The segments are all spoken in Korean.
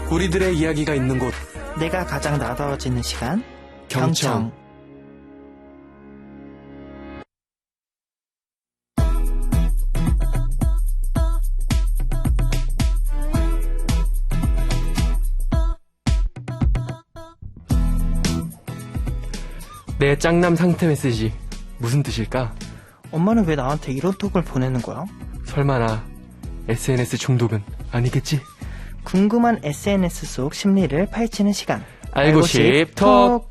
우리들의 이야기가 있는 곳 내가 가장 나다워지는 시간 경청. 내 짱남 상태 메시지 무슨 뜻일까? 엄마는 왜 나한테 이런 톡을 보내는 거야? 설마 나 SNS 중독은 아니겠지? 궁금한 SNS 속 심리를 파헤치는 시간 알고 싶 톡.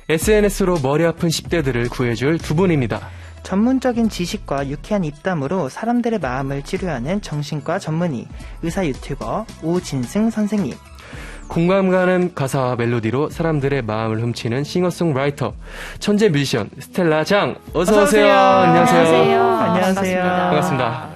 SNS로 머리 아픈 10대들을 구해줄 두 분입니다. 전문적인 지식과 유쾌한 입담으로 사람들의 마음을 치료하는 정신과 전문의 의사 유튜버 오진승 선생님, 공감 가는 가사와 멜로디로 사람들의 마음을 훔치는 싱어송라이터 천재 뮤지션 스텔라 장 어서 오세요. 안녕하세요. 안녕하세요. 반갑습니다.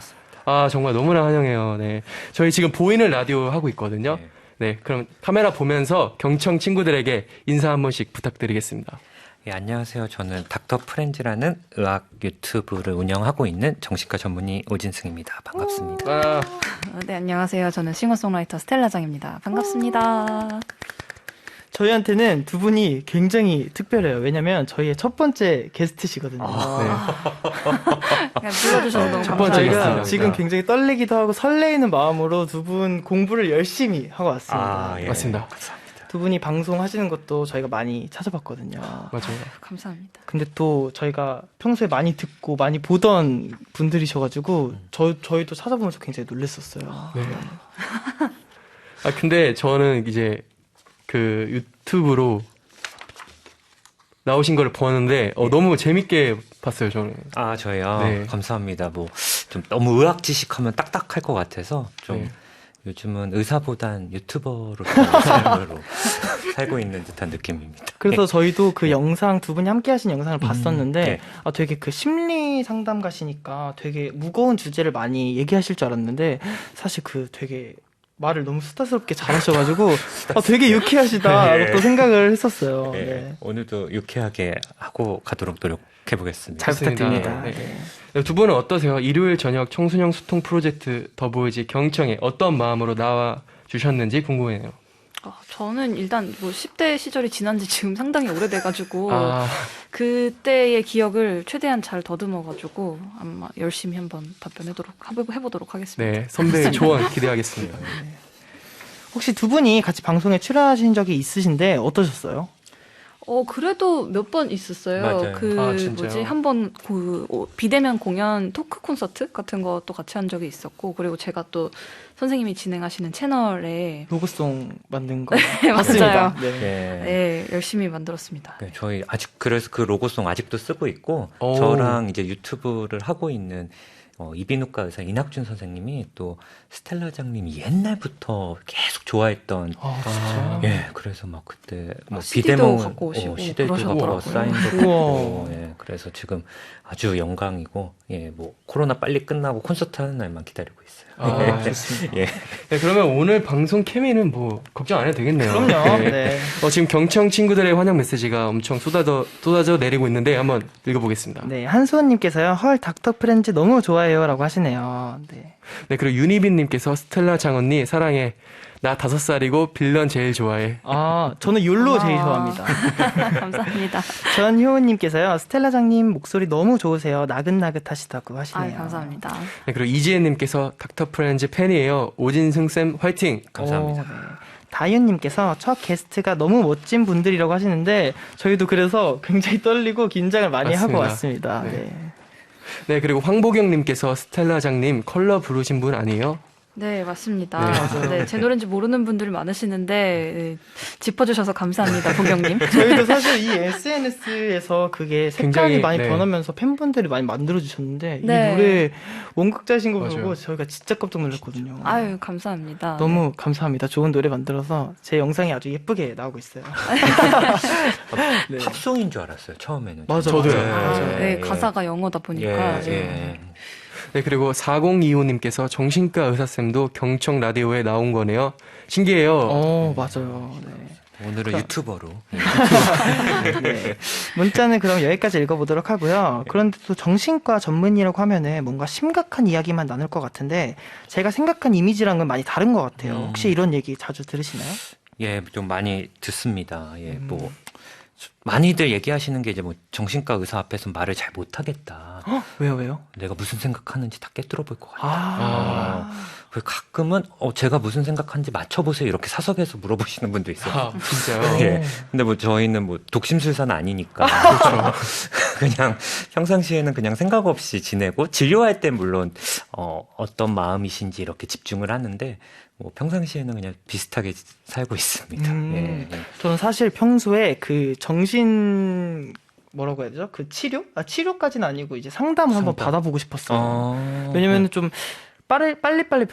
아 정말 너무나 환영해요. 네, 저희 지금 보이는 라디오 하고 있거든요. 네, 그럼 카메라 보면서 경청 친구들에게 인사 한 번씩 부탁드리겠습니다. 예, 안녕하세요. 저는 닥터 프렌즈라는 의학 유튜브를 운영하고 있는 정신과 전문의 오진승입니다. 반갑습니다. 네, 안녕하세요. 저는 싱어송라이터 스텔라장입니다. 반갑습니다. 저희한테는 두 분이 굉장히 특별해요. 왜냐면 저희의 첫 번째 게스트시거든요. 그냥 불러주셔서 너무 첫 번째 감사합니다. 저희가 게스트입니다. 지금 굉장히 떨리기도 하고 설레이는 마음으로 두 분 공부를 열심히 하고 왔습니다. 예. 맞습니다. 두 분이 방송하시는 것도 저희가 많이 찾아봤거든요. 맞아요. 감사합니다. 근데 또 저희가 평소에 많이 듣고 많이 보던 분들이셔가지고 저희도 찾아보면서 굉장히 놀랐었어요. 네. 아 근데 저는 이제 그 유튜브로 나오신 걸 보았는데 너무 재밌게 봤어요. 저는. 아, 저요? 네. 감사합니다. 뭐, 좀 너무 의학 지식하면 딱딱할 것 같아서 좀 네. 요즘은 의사보단 유튜버로 삶으로 살고 있는 듯한 느낌입니다. 그래서 저희도 그 영상 두 분이 함께 하신 영상을 봤었는데 네. 되게 그 심리 상담가시니까 되게 무거운 주제를 많이 얘기하실 줄 알았는데 사실 그 되게 말을 너무 수다스럽게 잘하셔가지고 되게 유쾌하시다라고 네. 또 생각을 했었어요. 네. 네. 오늘도 유쾌하게 하고 가도록 노력해보겠습니다. 잘 좋습니다. 부탁드립니다. 네. 네. 두 분은 어떠세요? 일요일 저녁 청소년 소통 프로젝트 더보이즈 경청에 어떤 마음으로 나와 주셨는지 궁금해요. 저는 일단 뭐 10대 시절이 지난 지 지금 상당히 오래돼가지고 아, 그때의 기억을 최대한 잘 더듬어가지고 아마 열심히 한번 해보도록 하겠습니다. 네, 선배의 조언 기대하겠습니다. 혹시 두 분이 같이 방송에 출연하신 적이 있으신데 어떠셨어요? 그래도 몇 번 있었어요. 맞아요. 아, 진짜요? 한번 비대면 공연 토크 콘서트 같은 것도 같이 한 적이 있었고, 그리고 제가 또 선생님이 진행하시는 채널에 로고송 만든 거 네, 맞습니다. 맞아요. 네. 네. 네, 열심히 만들었습니다. 네, 저희 그래서 그 로고송 아직도 쓰고 있고, 오. 저랑 이제 유튜브를 하고 있는 이비인후과 의사 이낙준 선생님이 또 스텔라장님이 옛날부터 계속 좋아했던 진짜요? 예, 그래서 막 그때 뭐 CD도 비데모 갖고 오시고 CD도 갖고 그러시더라고요. 사인도 받고 예, 그래서 지금 아주 영광이고 예, 뭐 코로나 빨리 끝나고 콘서트 하는 날만 기다리고 있어요. 아, 좋습니다. 예. 네, 그러면 오늘 방송 케미는 뭐 걱정 안 해도 되겠네요. 그럼요. 네. 네. 지금 경청 친구들의 환영 메시지가 엄청 쏟아져 내리고 있는데 한번 읽어보겠습니다. 네, 한수원님께서요. 헐 닥터 프렌즈 너무 좋아해요라고 하시네요. 네. 네, 그리고 유니빈님께서 스텔라 장언니 사랑해. 나 5살이고 빌런 제일 좋아해. 저는 욜로 제일 고마워. 좋아합니다. 감사합니다. 전효은님께서요. 스텔라장님 목소리 너무 좋으세요. 나긋나긋하시다고 하시네요. 감사합니다. 네, 그리고 이지혜님께서 닥터 프렌즈 팬이에요. 오진승쌤 화이팅. 감사합니다. 네. 다윤님께서 첫 게스트가 너무 멋진 분들이라고 하시는데 저희도 그래서 굉장히 떨리고 긴장을 많이 맞습니다. 하고 왔습니다. 네. 네. 네, 그리고 황보경님께서 스텔라 장님 컬러 부르신 분 아니에요? 네, 맞습니다. 네, 맞아요. 네, 제 노래인지 모르는 분들이 많으시는데 네, 짚어주셔서 감사합니다, 보경님. 저희도 사실 이 SNS에서 그게 색깔이 굉장히, 많이 네. 변하면서 팬분들이 많이 만들어주셨는데 네. 이 노래 원곡자신 거 맞아요. 보고 저희가 진짜 깜짝 놀랐거든요. 아유, 감사합니다. 너무 감사합니다. 좋은 노래 만들어서 제 영상이 아주 예쁘게 나오고 있어요. 네. 팝송인 줄 알았어요. 처음에는. 맞아, 저도요. 네. 맞아요. 네, 가사가 영어다 보니까. 예, 예. 네, 그리고 4025님께서 정신과 의사쌤도 경청 라디오에 나온 거네요. 신기해요. 맞아요. 네. 오늘은 그럼- 유튜버로. 네. 문자는 그럼 여기까지 읽어보도록 하고요. 그런데 또 정신과 전문의라고 하면은 뭔가 심각한 이야기만 나눌 것 같은데 제가 생각한 이미지랑은 많이 다른 것 같아요. 혹시 이런 얘기 자주 들으시나요? 예, 좀 많이 듣습니다. 예, 뭐 많이들 얘기하시는 게 이제 뭐 정신과 의사 앞에서 말을 잘 못하겠다. 왜요? 내가 무슨 생각하는지 다 꿰뚫어 볼 것 같다. 아, 그리고 가끔은 제가 무슨 생각하는지 맞춰보세요 이렇게 사석에서 물어보시는 분도 있어요. 아, 진짜요? 예. 근데 뭐 저희는 뭐 독심술사는 아니니까 그렇죠. 그냥 평상시에는 그냥 생각 없이 지내고 진료할 때 물론 어떤 마음이신지 이렇게 집중을 하는데 뭐 평상시에는 그냥 비슷하게 살고 있습니다. 예. 저는 사실 평소에 그 정신 뭐라고 해야 되죠? 그 치료? 치료까지는 아니고 이제 상담을 한번 상담. 받아보고 싶었어요. 어, 왜냐면 좀 빨리빨리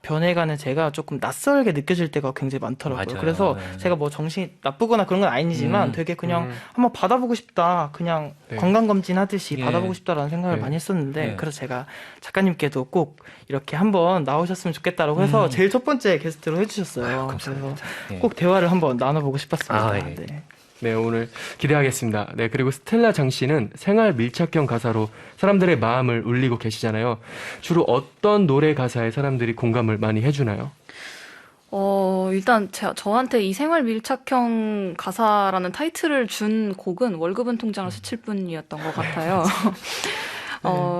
변해가는 제가 조금 낯설게 느껴질 때가 굉장히 많더라고요. 맞아요. 그래서 네. 제가 뭐 정신이 나쁘거나 그런 건 아니지만 되게 그냥 한번 받아보고 싶다. 그냥 네. 건강검진 하듯이 예. 받아보고 싶다라는 생각을 네. 많이 했었는데 네. 그래서 제가 작가님께도 꼭 이렇게 한번 나오셨으면 좋겠다라고 해서 제일 첫 번째 게스트로 해주셨어요. 감사합니다. 그래서 예. 꼭 대화를 한번 나눠보고 싶었습니다. 아, 예. 네. 네, 오늘 기대하겠습니다. 네, 그리고 스텔라 장 씨는 생활 밀착형 가사로 사람들의 마음을 울리고 계시잖아요. 주로 어떤 노래 가사에 사람들이 공감을 많이 해주나요? 일단 저한테 이 생활 밀착형 가사라는 타이틀을 준 곡은 월급은 통장을 스칠 뿐이었던 것 같아요.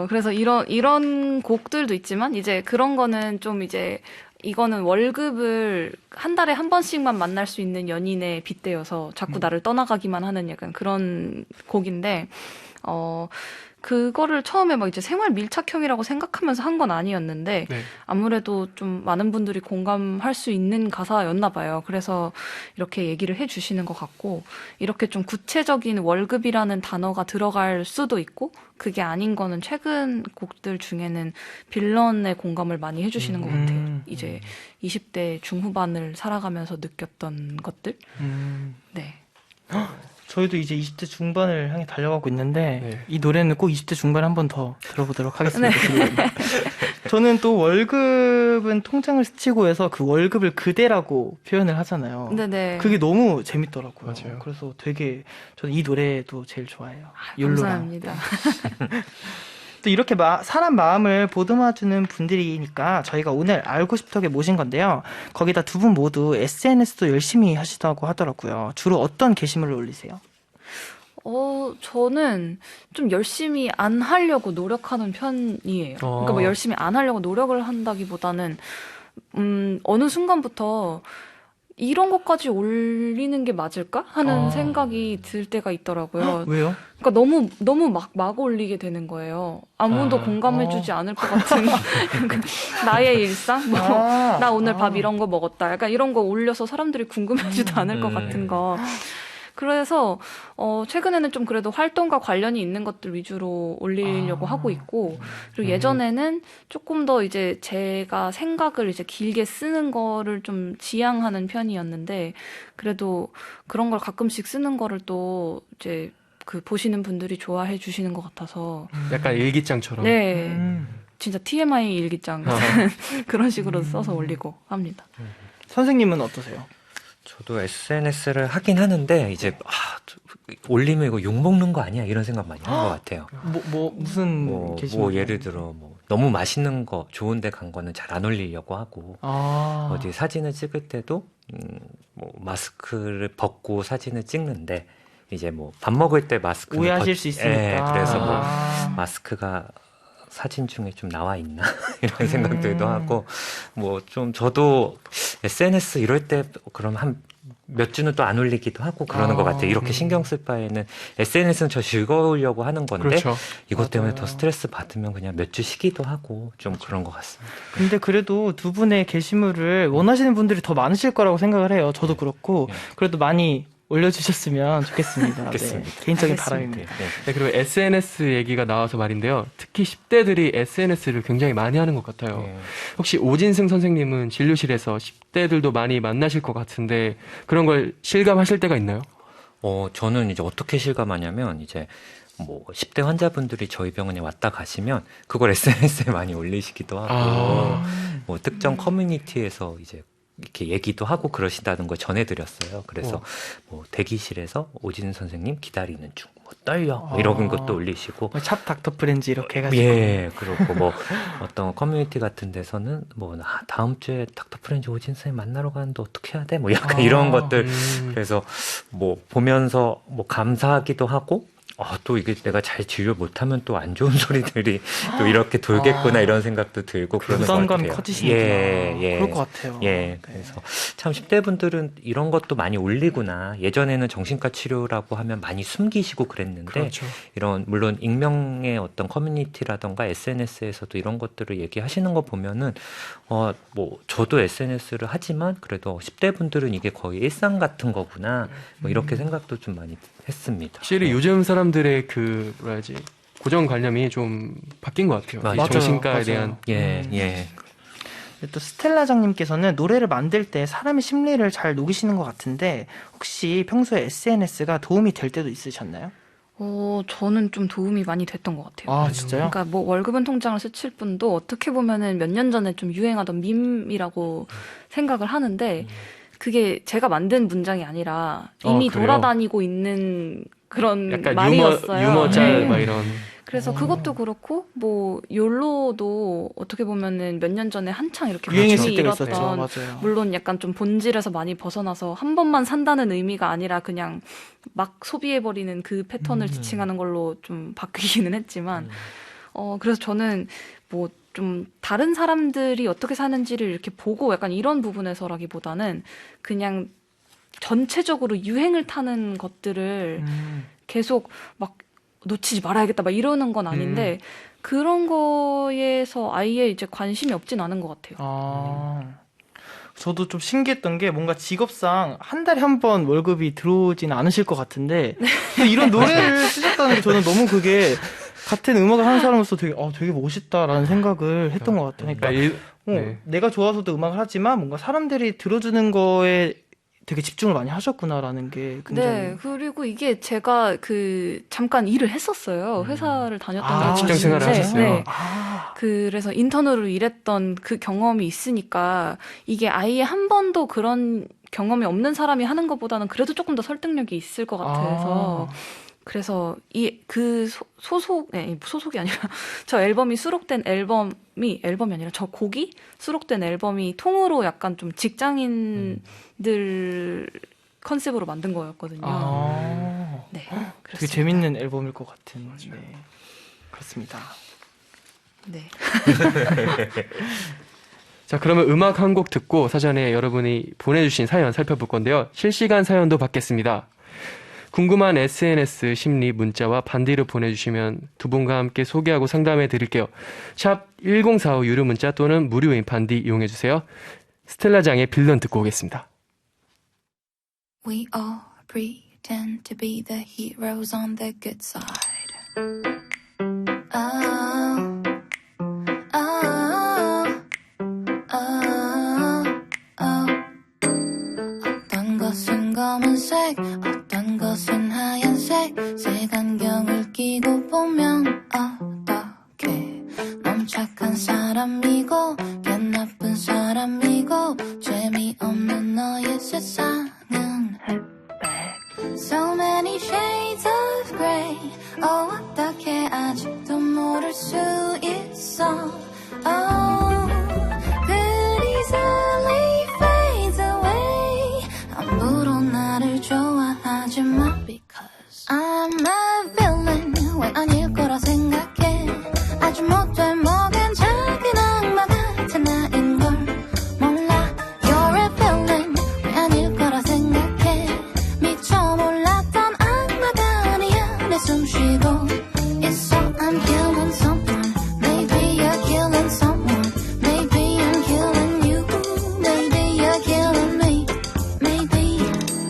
그래서 이런 곡들도 있지만 이제 그런 거는 좀 이제 이거는 월급을 한 달에 한 번씩만 만날 수 있는 연인의 빗대여서 자꾸 나를 떠나가기만 하는 약간 그런 곡인데, 그거를 처음에 막 이제 생활 밀착형이라고 생각하면서 한 건 아니었는데, 네. 아무래도 좀 많은 분들이 공감할 수 있는 가사였나 봐요. 그래서 이렇게 얘기를 해주시는 것 같고, 이렇게 좀 구체적인 월급이라는 단어가 들어갈 수도 있고, 그게 아닌 거는 최근 곡들 중에는 빌런의 공감을 많이 해주시는 것 같아요. 이제 20대 중후반을 살아가면서 느꼈던 것들. 네. 저희도 이제 20대 중반을 향해 달려가고 있는데 네. 이 노래는 꼭 20대 중반에 한 번 더 들어보도록 하겠습니다. 저는 또 월급은 통장을 스치고 해서 그 월급을 그대라고 표현을 하잖아요. 네네. 그게 너무 재밌더라고요. 맞아요. 그래서 되게 저는 이 노래도 제일 좋아해요. 율로랑. 감사합니다. 또 이렇게 사람 마음을 보듬어주는 분들이니까 저희가 오늘 알고 싶다게 모신 건데요. 거기다 두 분 모두 SNS도 열심히 하시다고 하더라고요. 주로 어떤 게시물을 올리세요? 저는 좀 열심히 안 하려고 노력하는 편이에요. 그러니까 뭐 열심히 안 하려고 노력을 한다기보다는, 어느 순간부터 이런 것까지 올리는 게 맞을까? 하는 생각이 들 때가 있더라고요. 왜요? 그러니까 너무 막 올리게 되는 거예요. 아무도 공감해주지 않을 것 같은 나의 일상, 뭐, 나 오늘 밥 이런 거 먹었다. 약간 이런 거 올려서 사람들이 궁금해지도 않을 것 같은 거. 그래서 최근에는 좀 그래도 활동과 관련이 있는 것들 위주로 올리려고 하고 있고, 그리고 예전에는 조금 더 이제 제가 생각을 이제 길게 쓰는 거를 좀 지향하는 편이었는데, 그래도 그런 걸 가끔씩 쓰는 거를 또 이제 그 보시는 분들이 좋아해 주시는 것 같아서, 약간 일기장처럼. 네, 진짜 TMI 일기장 같은 그런 식으로 써서 올리고 합니다. 선생님은 어떠세요? 저도 SNS를 하긴 하는데 이제 올리면 이거 욕 먹는 거 아니야 이런 생각 많이 하는 것 같아요. 무슨 게시물? 뭐 예를 들어 뭐 너무 맛있는 거 좋은데 간 거는 잘 안 올리려고 하고 어디 사진을 찍을 때도 뭐 마스크를 벗고 사진을 찍는데 이제 뭐 밥 먹을 때 마스크는 오해하실 수 있으니까. 예, 그래서 뭐 마스크가 사진 중에 좀 나와 있나 이런 생각들도 하고 뭐 좀 저도 SNS 이럴 때 그럼 한 몇 주는 또 안 올리기도 하고 그러는 것 같아요. 이렇게 신경 쓸 바에는 SNS는 저 즐거우려고 하는 건데 그렇죠. 이것 때문에 더 스트레스 받으면 그냥 몇 주 쉬기도 하고 좀 그런 것 같습니다. 근데 그래도 두 분의 게시물을 원하시는 분들이 더 많으실 거라고 생각을 해요. 저도 그렇고 그래도 많이 올려주셨으면 좋겠습니다. 알겠습니다. 네, 개인적인 알겠습니다. 바람입니다. 네, 그리고 SNS 얘기가 나와서 말인데요. 특히 10대들이 SNS를 굉장히 많이 하는 것 같아요. 네. 혹시 오진승 선생님은 진료실에서 10대들도 많이 만나실 것 같은데 그런 걸 실감하실 때가 있나요? 저는 이제 어떻게 실감하냐면 이제 뭐 10대 환자분들이 저희 병원에 왔다 가시면 그걸 SNS에 많이 올리시기도 하고 뭐 특정 커뮤니티에서 이제 이렇게 얘기도 하고 그러신다는 걸 전해드렸어요. 그래서 뭐 대기실에서 오진 선생님 기다리는 중, 뭐 떨려 뭐 이런 것도 올리시고 샵 닥터 프렌즈 이렇게 해가지고. 예, 그렇고 뭐 어떤 커뮤니티 같은 데서는 뭐 다음 주에 닥터 프렌즈 오진 선생님 만나러 가는데 어떻게 해야 돼? 뭐 약간 이런 것들 그래서 뭐 보면서 뭐 감사하기도 하고 또 이게 내가 잘 진료 못하면 또 안 좋은 소리들이 또 이렇게 돌겠구나 이런 생각도 들고 그러는 것 부담감이 같아요. 커지시는구나. 예. 그럴 것 같아요. 예, 그래서 참 10대 분들은 이런 것도 많이 올리구나. 예전에는 정신과 치료라고 하면 많이 숨기시고 그랬는데 그렇죠. 이런 물론 익명의 어떤 커뮤니티라던가 SNS에서도 이런 것들을 얘기하시는 거 보면은 뭐 저도 SNS를 하지만 그래도 10대 분들은 이게 거의 일상 같은 거구나. 뭐 이렇게 생각도 좀 많이 했습니다. 확실히 네. 요즘 사람들의 그 뭐라지 고정관념이 좀 바뀐 것 같아요. 이 맞아요. 정신과에 맞아요. 대한 예. 또 스텔라장님께서는 노래를 만들 때 사람의 심리를 잘 녹이시는 것 같은데 혹시 평소에 SNS가 도움이 될 때도 있으셨나요? 저는 좀 도움이 많이 됐던 것 같아요. 아 진짜요? 그러니까 뭐 월급은 통장을 스칠 뿐도 어떻게 보면은 몇 년 전에 좀 유행하던 밈이라고 생각을 하는데 그게 제가 만든 문장이 아니라 이미 그래요? 돌아다니고 있는 그런 약간 말이었어요. 유머짤 네. 막 이런. 그래서 그것도 그렇고 뭐 욜로도 어떻게 보면은 몇 년 전에 한창 이렇게 유행했을 관심이 때가 있었죠. 일었던 맞아요. 물론 약간 좀 본질에서 많이 벗어나서 한 번만 산다는 의미가 아니라 그냥 막 소비해버리는 그 패턴을 지칭하는 걸로 좀 바뀌기는 했지만 그래서 저는 뭐 좀 다른 사람들이 어떻게 사는지를 이렇게 보고 약간 이런 부분에서라기보다는 그냥 전체적으로 유행을 타는 것들을 계속 막 놓치지 말아야겠다 막 이러는 건 아닌데 그런 거에서 아예 이제 관심이 없진 않은 것 같아요. 저도 좀 신기했던 게 뭔가 직업상 한 달에 한 번 월급이 들어오지는 않으실 것 같은데 또 이런 노래를 쓰셨다는 게 저는 너무 그게 같은 음악을 하는 사람으로서 되게 멋있다라는 생각을 했던 것 같아요. 그러니까 네. 내가 좋아서도 음악을 하지만 뭔가 사람들이 들어주는 거에 되게 집중을 많이 하셨구나라는 게 굉장히 네, 그리고 이게 제가 잠깐 일을 했었어요. 회사를 다녔던 적이 직장 생활을 있는데, 하셨어요? 네. 그래서 인턴으로 일했던 그 경험이 있으니까 이게 아예 한 번도 그런 경험이 없는 사람이 하는 것보다는 그래도 조금 더 설득력이 있을 것 같아서 그래서 소속이 아니라 저 앨범이 수록된 앨범이 아니라 저 곡이 수록된 앨범이 통으로 약간 좀 직장인들 컨셉으로 만든 거였거든요. 네, 되게 그렇습니다. 재밌는 앨범일 것 같은. 네. 그렇습니다. 네. 자, 그러면 음악 한 곡 듣고 사전에 여러분이 보내주신 사연 살펴볼 건데요. 실시간 사연도 받겠습니다. 궁금한 SNS 심리 문자와 반디를 보내주시면 두 분과 함께 소개하고 상담해 드릴게요. 샵 1045 유료 문자 또는 무료인 반디 이용해주세요. 스텔라장의 빌런 듣고 오겠습니다. We all pretend to be the heroes on the good side. Oh, oh, oh, oh. 어떤 것은 검은색, 어떤 것은 하얀색. 색안경을 끼고 보면 어떡해. 넌 착한 사람이고, 걔 나쁜 사람이고, 재미없는 너의 세상은 So many shades of grey. 어떻게 아직도 모를 수 있어. Oh, good easily fades away. 아무도 나를 좋아하지 마. Because I'm a villain. 왜 아닐 거라 생각해. 아주 못돼 먹은 작은 악마 같은 나인 걸 몰라. You're a villain. 왜 아닐 거라 생각해. 미처 몰랐던 악마가 아니야. 내 숨쉬고 있어. I'm killing someone. Maybe you're killing someone. Maybe I'm killing you. Maybe you're killing me. Maybe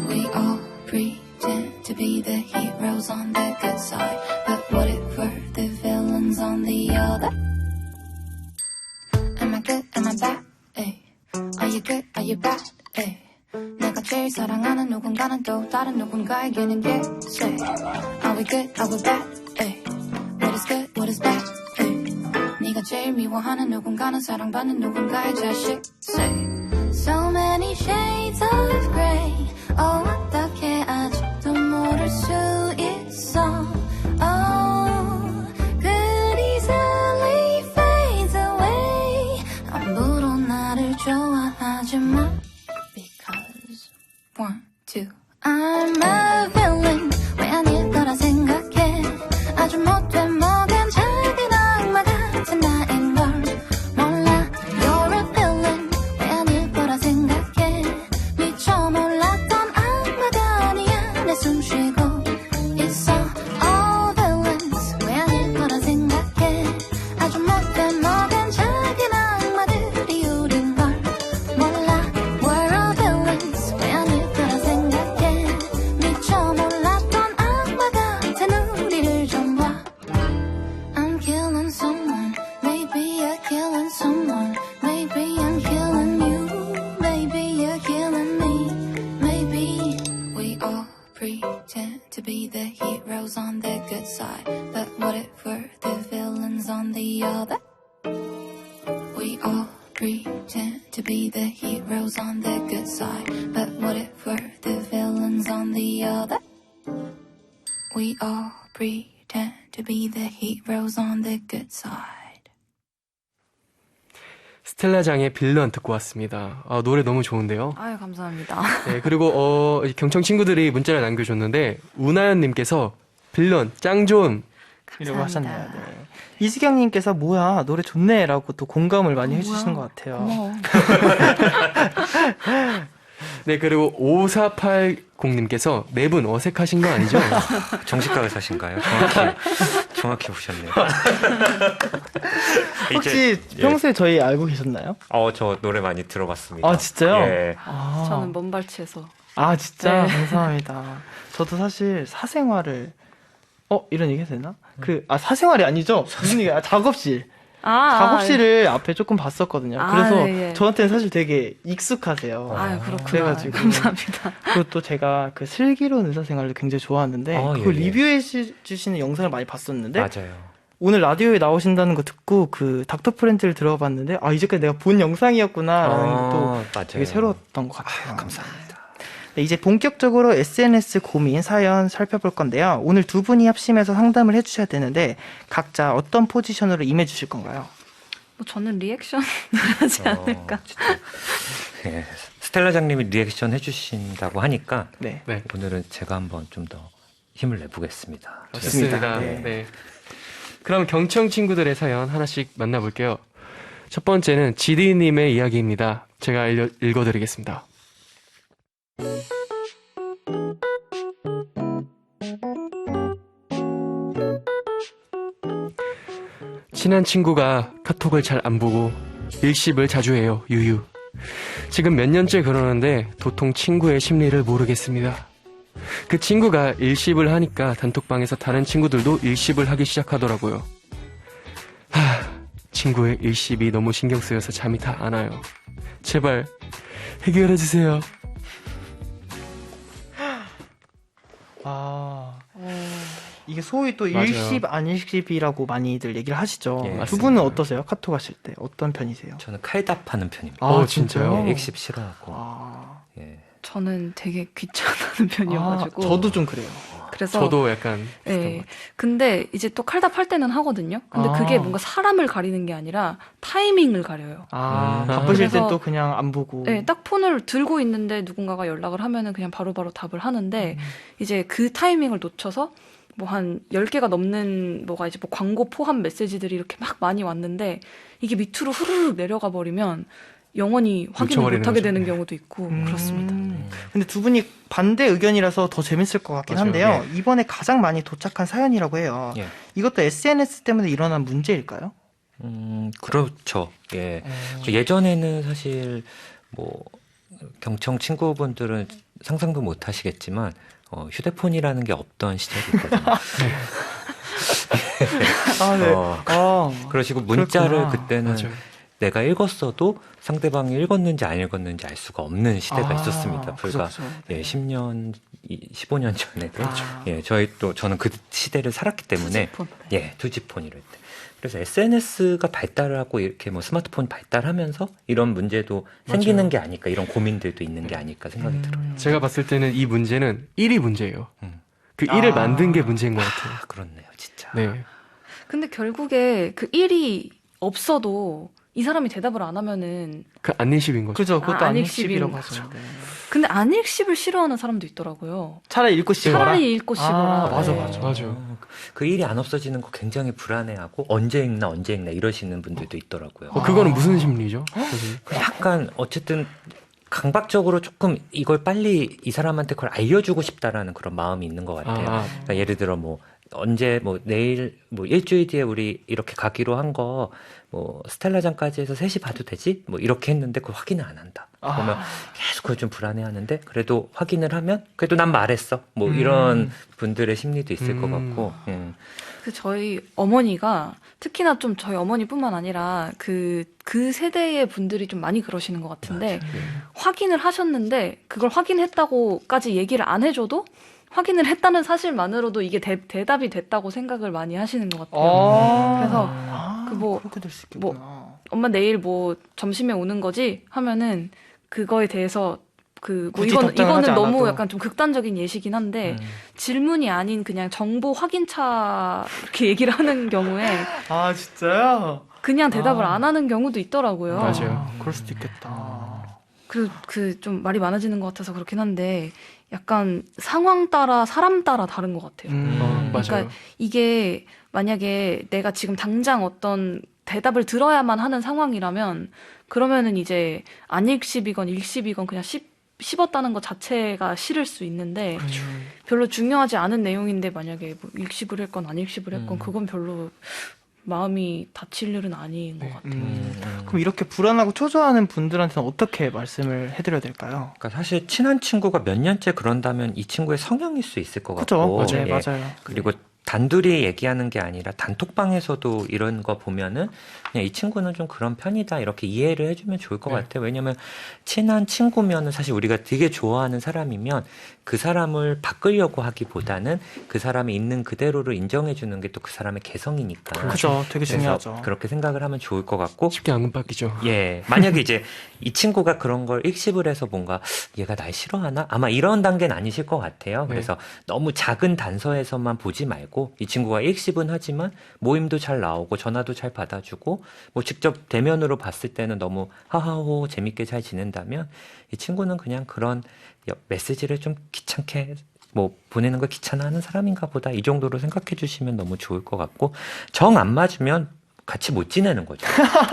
we all pretend to be the heroes on the good side. But what if we're the villains on the other? Am I good? Am I bad? Ay. Are you good? Are you bad? Ay. 내가 제일 사랑하는 누군가는 또 다른 누군가에게는 gay. Are we good? Are we bad? Ay. What is good? What is bad? Ay. 네가 제일 미워하는 누군가는 사랑받는 누군가의 자식. Say. So many many shades of grey. Oh, 어떻게 아직도 모를 수 있어. Oh, good easily fades away. 아무도 나를 좋아하지 마. Because 1, 2 I'm a villain. 왜 아닐 거라 생각해. 아주 못된 먹은 작은 악마 같은 나인 걸 몰라. You're a villain. 왜 아닐 거라 생각해. 미처 몰랐던 악마가 아니야. 내 숨 쉬고 있어. All villains. 왜 아닐 거라 생각해. 아주 못된 먹은 작은 악마들이 우린 걸 몰라. We're all villains. 왜 아닐 거라 생각해. 미처 몰랐던 악마 같은 우리를 좀 봐. I'm killing someone. Maybe you're killing someone. Maybe I'm killing you. Maybe you're killing me. Maybe we all pretend to be the heroes on the good side. But what if we're the villains on the other? We all pretend to be the heroes on the good side. But what if we're the villains on the other? We all pretend to be the heroes on the good side. 스텔라장의 빌런 듣고 왔습니다. 아, 노래 너무 좋은데요. 아유, 감사합니다. 네, 그리고 경청 친구들이 문자를 남겨줬는데 우나연님께서 빌런 짱 좋은. 이라고 감사합니다. 하셨네요. 네. 이수경님께서 뭐야 노래 좋네라고 또 공감을 많이 해주시는 것 같아요. 고마워. 네, 그리고 5480님께서 네 분 어색하신 거 아니죠? 정식가 의사신가요? 정확히 보셨네요. 혹시 평소에 저희 알고 계셨나요? 저 노래 많이 들어봤습니다. 아 진짜요? 예. 아, 저는 먼발치에서. 아 진짜 네. 감사합니다. 저도 사실 사생활을 이런 얘기 해도 되나? 사생활이 아니죠? 무슨 얘기? 작업실. 작업실을 앞에 조금 봤었거든요. 그래서 네, 예. 저한테는 사실 되게 익숙하세요. 아유, 그렇구나. 그래가지고. 감사합니다. 그리고 또 제가 그 슬기로운 의사생활을 굉장히 좋아하는데 그걸 예, 예. 리뷰해 주시는 영상을 많이 봤었는데 맞아요. 오늘 라디오에 나오신다는 거 듣고 그 닥터 프렌즈를 들어봤는데 이제까지 내가 본 영상이었구나라는 것도 맞아요. 되게 새로웠던 것 같아요. 감사합니다. 네, 이제 본격적으로 SNS 고민 사연 살펴볼 건데요. 오늘 두 분이 합심해서 상담을 해주셔야 되는데 각자 어떤 포지션으로 임해주실 건가요? 뭐 저는 리액션 하지 않을까. 진짜. 예. 스텔라장님이 리액션 해주신다고 하니까 네. 네, 오늘은 제가 한번 좀 더 힘을 내보겠습니다. 좋습니다. 네. 네. 그럼 경청 친구들의 사연 하나씩 만나볼게요. 첫 번째는 지디님의 이야기입니다. 제가 읽어드리겠습니다. 친한 친구가 카톡을 잘 안 보고 일십을 자주 해요. 유유. 지금 몇 년째 그러는데 도통 친구의 심리를 모르겠습니다. 그 친구가 일십을 하니까 단톡방에서 다른 친구들도 일십을 하기 시작하더라고요. 친구의 일십이 너무 신경 쓰여서 잠이 다 안 와요. 제발 해결해주세요. 이게 소위 또 맞아요. 일십 안일십이라고 많이들 얘기를 하시죠. 예, 두 맞습니다. 분은 어떠세요? 카톡 하실 때 어떤 편이세요? 저는 칼답하는 편입니다. 진짜요? 예, 일십 싫어하고. 아, 예. 저는 되게 귀찮아하는 편이어가지고. 저도 좀 그래요. 그래서 저도 약간 예. 근데 이제 또 칼답 할 때는 하거든요. 근데 그게 뭔가 사람을 가리는 게 아니라 타이밍을 가려요. 바쁘실 땐 그래서- 또 그냥 안 보고. 네, 딱 폰을 들고 있는데 누군가가 연락을 하면은 그냥 바로바로 답을 하는데 이제 그 타이밍을 놓쳐서 뭐 한 10개가 넘는 뭐가 이제 뭐 광고 포함 메시지들이 이렇게 막 많이 왔는데 이게 밑으로 후루룩 내려가 버리면 영원히 확인을 놓쳐버리는 못하게 거죠. 되는 경우도 있고 그렇습니다. 근데 두 분이 반대 의견이라서 더 재밌을 것 같긴 맞아요. 한데요. 이번에 가장 많이 도착한 사연이라고 해요. 예. 이것도 SNS 때문에 일어난 문제일까요? 그렇죠. 예. 예전에는 사실 뭐 경청 친구분들은 상상도 못 하시겠지만 휴대폰이라는 게 없던 시절이 있거든요. 그러시고 문자를 그렇구나. 그때는 맞아요. 내가 읽었어도 상대방이 읽었는지 안 읽었는지 알 수가 없는 시대가 있었습니다. 불과 그죠. 예, 10년, 15년 전에. 그렇죠. 예, 저는 그 시대를 살았기 때문에 투지폰. 예, 투지폰 이럴 때. 그래서 SNS가 발달하고 이렇게 뭐 스마트폰 발달하면서 이런 문제도 생기는 맞아요. 게 아닐까, 이런 고민들도 있는 게 아닐까 생각이 들어요. 제가 봤을 때는 이 문제는 1이 문제예요. 음. 그 1을 만든 게 문제인 것 같아요. 아, 그렇네요, 진짜. 네. 근데 결국에 그 1이 없어도 이 사람이 대답을 안 하면은 그 안일십인 거죠. 그죠. 그것도 안익십인 안익십이라고 거죠. 하죠. 네. 근데 안익십을 싫어하는 사람도 있더라고요. 차라리 읽고 씹어라. 차라리 읽고 씹어라. 맞아, 네. 맞아. 맞아요. 그 일이 안 없어지는 거 굉장히 불안해하고 언제 읽나 이러시는 분들도 있더라고요. 그거는 무슨 심리죠? 선생님? 약간 어쨌든 강박적으로 조금 이걸 빨리 이 사람한테 그걸 알려주고 싶다라는 그런 마음이 있는 것 같아요. 아, 그러니까 예를 들어 뭐 언제 뭐 내일 뭐 일주일 뒤에 우리 이렇게 가기로 한 거 뭐 스텔라장까지 해서 3시 봐도 되지? 뭐 이렇게 했는데 그걸 확인을 안 한다. 그러면 계속 그걸 좀 불안해하는데 그래도 확인을 하면 그래도 난 말했어. 뭐 이런 분들의 심리도 있을 것 같고. 그 저희 어머니가 특히나 좀 저희 어머니뿐만 아니라 그 세대의 분들이 좀 많이 그러시는 것 같은데 확인을 하셨는데 그걸 확인했다고까지 얘기를 안 해줘도 확인을 했다는 사실만으로도 이게 대답이 됐다고 생각을 많이 하시는 것 같아요. 그래서 그 뭐 그렇게 될 수 있겠구나. 엄마 내일 뭐 점심에 오는 거지 하면은 그거에 대해서 그 뭐 굳이 답장을 이거는 하지 너무 않아도. 약간 좀 극단적인 예시긴 한데 질문이 아닌 그냥 정보 확인차 이렇게 얘기를 하는 경우에 아 진짜요? 그냥 대답을 아. 안 하는 경우도 있더라고요. 맞아요. 그럴 수도 있겠다. 그 좀 말이 많아지는 것 같아서 그렇긴 한데 약간 상황 따라 사람 따라 다른 것 같아요. 맞아요. 그러니까 이게 만약에 내가 지금 당장 어떤 대답을 들어야만 하는 상황이라면 그러면은 이제 안익십이건 일십이건 그냥 씹었다는 것 자체가 싫을 수 있는데 별로 중요하지 않은 내용인데 만약에 뭐 일십을 했건 안익십을 했건 그건 별로 마음이 다칠 일은 아닌 것 같아요. 그럼 이렇게 불안하고 초조하는 분들한테는 어떻게 말씀을 해드려야 될까요? 그러니까 사실 친한 친구가 몇 년째 그런다면 이 친구의 성향일 수 있을 것 그죠? 같고. 맞아요, 예. 맞아요. 그리고 단둘이 얘기하는 게 아니라 단톡방에서도 이런 거 보면은 그냥 이 친구는 좀 그런 편이다 이렇게 이해를 해주면 좋을 것 네. 같아요. 왜냐면 친한 친구면은 사실 우리가 되게 좋아하는 사람이면 그 사람을 바꾸려고 하기보다는 그 사람이 있는 그대로를 인정해주는 게 또 그 사람의 개성이니까. 그죠? 되게 그래서 중요하죠. 그렇게 생각을 하면 좋을 것 같고. 쉽게 안 바뀌죠. 예. 만약에 이제 이 친구가 그런 걸 읽씹을 해서 뭔가 얘가 날 싫어하나? 아마 이런 단계는 아니실 것 같아요. 그래서 너무 작은 단서에서만 보지 말고 이 친구가 읽씹은 하지만 모임도 잘 나오고 전화도 잘 받아주고 뭐 직접 대면으로 봤을 때는 너무 하하호 재밌게 잘 지낸다면 이 친구는 그냥 그런 메시지를 좀 귀찮게 뭐 보내는 걸 귀찮아하는 사람인가 보다 이 정도로 생각해 주시면 너무 좋을 것 같고 정 안 맞으면 같이 못 지내는 거죠.